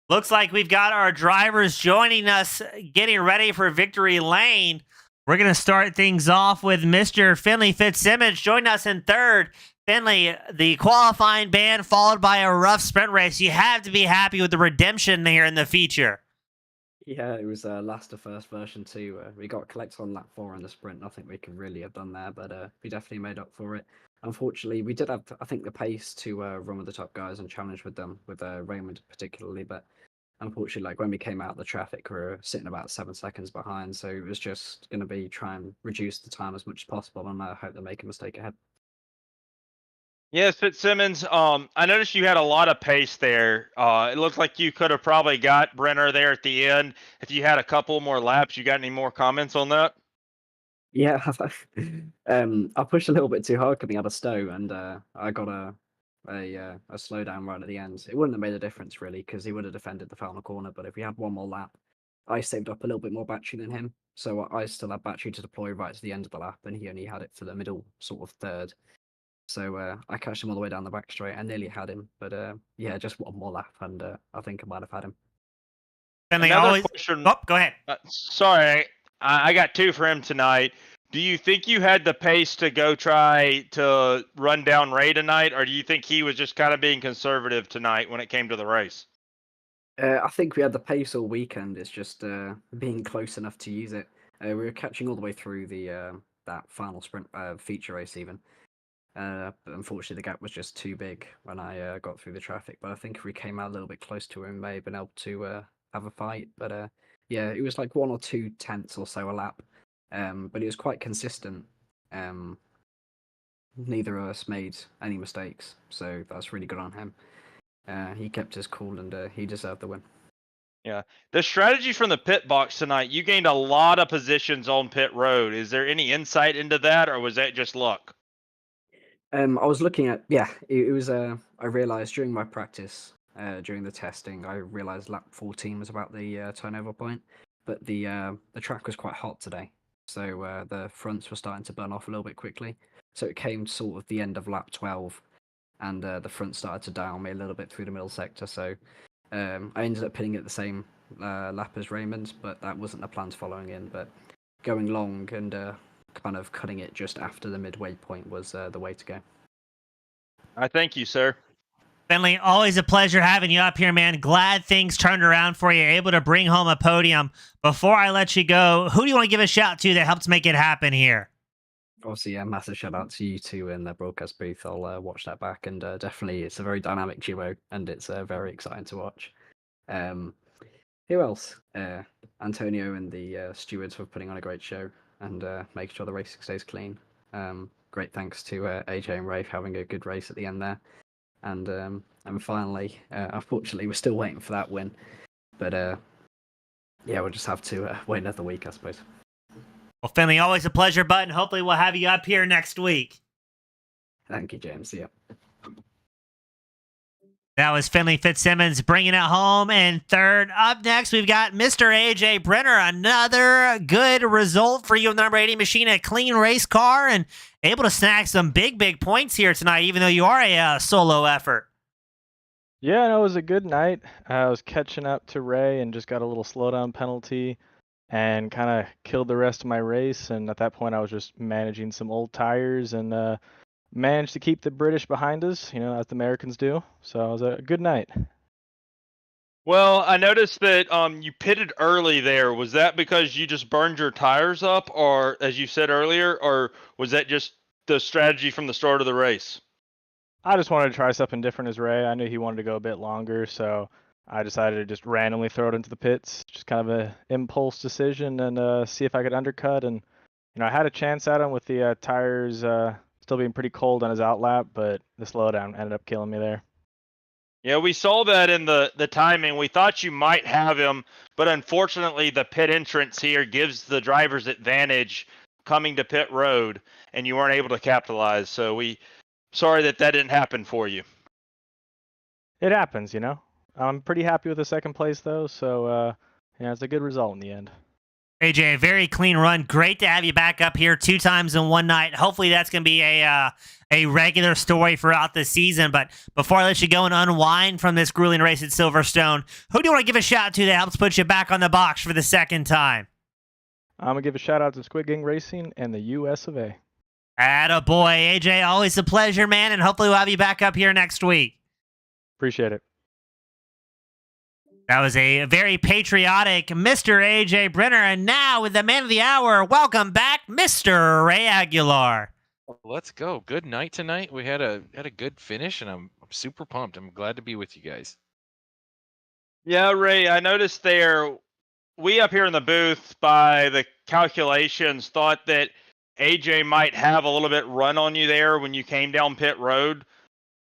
Looks like we've got our drivers joining us, getting ready for victory lane. We're going to start things off with Mr. Finley Fitzsimmons joining us in third. Finley, the qualifying ban followed by a rough sprint race. You have to be happy with the redemption here in the feature. Yeah, it was last to first version 2. We got collect on lap 4 in the sprint. Nothing we could really have done there, but we definitely made up for it. Unfortunately, we did have, I think, the pace to run with the top guys and challenge with them, with Raymond particularly, but unfortunately, like when we came out of the traffic, we were sitting about 7 seconds behind, so it was just going to be try and reduce the time as much as possible, and I hope they make a mistake ahead. Yes, Fitzsimmons, I noticed you had a lot of pace there. It looked like you could have probably got Brenner there at the end. If you had a couple more laps, you got any more comments on that? Yeah, I pushed a little bit too hard coming out of Stowe, and I got a slowdown right at the end. It wouldn't have made a difference really, because he would have defended the final corner, but if we had one more lap, I saved up a little bit more battery than him, so I still had battery to deploy right to the end of the lap, and he only had it for the middle sort of third. So I catched him all the way down the back straight. I nearly had him, but yeah, just one more lap, and I think I might have had him. And Question. Oh, go ahead. Sorry, I got 2 for him tonight. Do you think you had the pace to go try to run down Ray tonight, or do you think he was just kind of being conservative tonight when it came to the race? I think we had the pace all weekend. It's just being close enough to use it. We were catching all the way through the that final sprint feature race even. But unfortunately, the gap was just too big when I got through the traffic. But I think if we came out a little bit close to him, we may have been able to have a fight. But yeah, it was like 1 or 2 tenths or so a lap. But it was quite consistent. Neither of us made any mistakes, so that's really good on him. He kept his cool, and he deserved the win. Yeah. The strategy from the pit box tonight, you gained a lot of positions on pit road. Is there any insight into that, or was that just luck? I was looking at, it was, I realised during my practice, during the testing, I realised lap 14 was about the turnover point, but the track was quite hot today, so the fronts were starting to burn off a little bit quickly, so it came sort of the end of lap 12, and the front started to down me a little bit through the middle sector, so I ended up pitting at the same lap as Raymond, but that wasn't the plan following in, but going long and kind of cutting it just after the midway point was the way to go. I thank you, sir. Finley, always a pleasure having you up here, man. Glad things turned around for you, able to bring home a podium. Before I let you go, who do you want to give a shout to that helped make it happen here? obviously, a massive shout out to you two in the broadcast booth. I'll watch that back, and definitely it's a very dynamic duo, and it's very exciting to watch. Who else? Antonio and the stewards for putting on a great show and making sure the racing stays clean. Great thanks to AJ and Ray for having a good race at the end there. And finally, unfortunately, we're still waiting for that win. But yeah, we'll just have to wait another week, I suppose. Well, Finley, always a pleasure, bud, and hopefully we'll have you up here next week. Thank you, James. Yeah. That was Finley Fitzsimmons bringing it home. And third up next, we've got Mr. AJ Brenner. Another good result for you in the number 80 machine. A clean race car and able to snag some big points here tonight, even though you are a solo effort. Yeah, no, it was a good night. I was catching up to Ray and just got a little slowdown penalty and kind of killed the rest of my race. And at that point, I was just managing some old tires and managed to keep the British behind us, as the Americans do. So it was a good night. Well, I noticed that you pitted early there. Was that because you just burned your tires up, or as you said earlier, or was that just the strategy from the start of the race? I just wanted to try something different as Ray. I knew he wanted to go a bit longer, so I decided to just randomly throw it into the pits, just kind of an impulse decision, and see if I could undercut. And I had a chance at him with the tires still being pretty cold on his outlap, but the slowdown ended up killing me there. Yeah, we saw that in the timing. We thought you might have him, but unfortunately the pit entrance here gives the drivers advantage coming to pit road, and you weren't able to capitalize. So sorry that didn't happen for you. It happens, I'm pretty happy with the second place, though, so it's a good result in the end. AJ, a very clean run. Great to have you back up here 2 times in one night. Hopefully that's going to be a regular story throughout the season. But before I let you go and unwind from this grueling race at Silverstone, who do you want to give a shout out to that helps put you back on the box for the second time? I'm going to give a shout out to Squid Gang Racing and the US of A. Attaboy, AJ. Always a pleasure, man, and hopefully we'll have you back up here next week. Appreciate it. That was a very patriotic Mr. AJ Brenner. And now with the man of the hour, welcome back, Mr. Ray Aguilar. Let's go. Good night tonight. We had a good finish, and I'm super pumped. I'm glad to be with you guys. Yeah, Ray, I noticed there, we up here in the booth, by the calculations, thought that AJ might have a little bit run on you there when you came down pit road.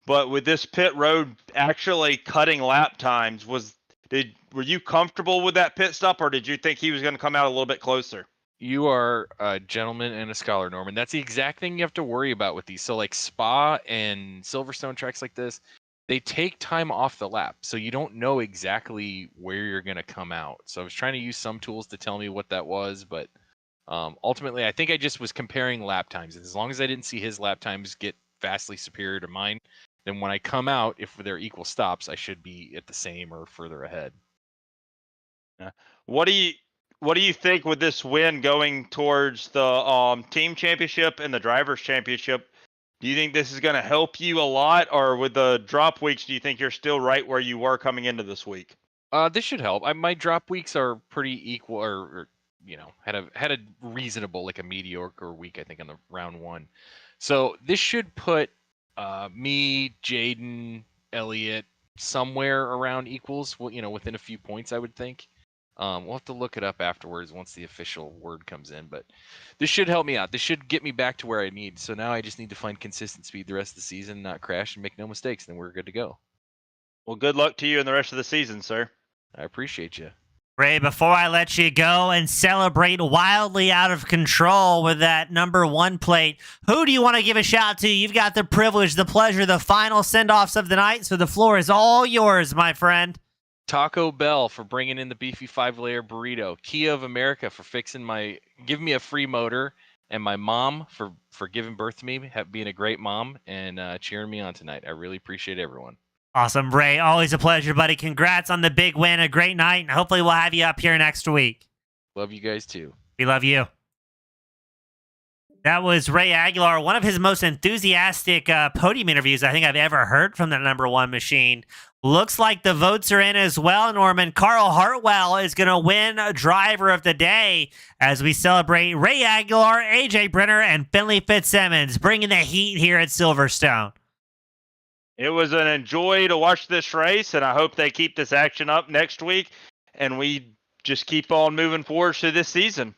But with this pit road actually cutting lap times, were you comfortable with that pit stop, or did you think he was going to come out a little bit closer? You are a gentleman and a scholar, Norman. That's the exact thing you have to worry about with these. So like Spa and Silverstone tracks like this, they take time off the lap. So you don't know exactly where you're going to come out. So I was trying to use some tools to tell me what that was, but ultimately I think I just was comparing lap times. And as long as I didn't see his lap times get vastly superior to mine, then when I come out, if they're equal stops, I should be at the same or further ahead. Yeah. What do you think with this win going towards the team championship and the drivers championship? Do you think this is going to help you a lot, or with the drop weeks, do you think you're still right where you were coming into this week? This should help. My drop weeks are pretty equal, or had a reasonable, like a mediocre week, I think, on the round 1. So this should put me, Jaden, Elliot somewhere around equals. Well, within a few points, I would think. We'll have to look it up afterwards once the official word comes in, but this should help me out. This should get me back to where I need. So now I just need to find consistent speed the rest of the season, not crash, and make no mistakes, and then we're good to go. Well, good luck to you in the rest of the season, sir. I appreciate you. Ray, before I let you go and celebrate wildly out of control with that number 1 plate, who do you want to give a shout out to? You've got the privilege, the pleasure, the final send-offs of the night, so the floor is all yours, my friend. Taco Bell for bringing in the beefy 5-layer burrito. Kia of America for giving me a free motor, and my mom for giving birth to me, being a great mom, and cheering me on tonight. I really appreciate everyone. Awesome, Ray. Always a pleasure, buddy. Congrats on the big win. A great night, and hopefully we'll have you up here next week. Love you guys too. We love you. That was Ray Aguilar, one of his most enthusiastic podium interviews I think I've ever heard from the number one machine. Looks like the votes are in as well, Norman. Carl Hartwell is going to win Driver of the Day as we celebrate Ray Aguilar, AJ Brenner, and Finley Fitzsimmons bringing the heat here at Silverstone. It was an joy to watch this race, and I hope they keep this action up next week, and we just keep on moving forward to this season.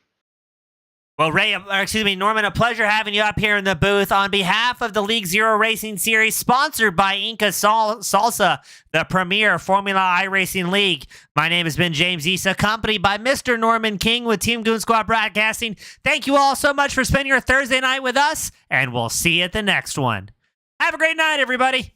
Well, Norman, a pleasure having you up here in the booth. On behalf of the League Zero Racing Series, sponsored by Inca Salsa, the premier Formula iRacing League, my name has been James Issa, accompanied by Mr. Norman King with Team Goon Squad Broadcasting. Thank you all so much for spending your Thursday night with us, and we'll see you at the next one. Have a great night, everybody.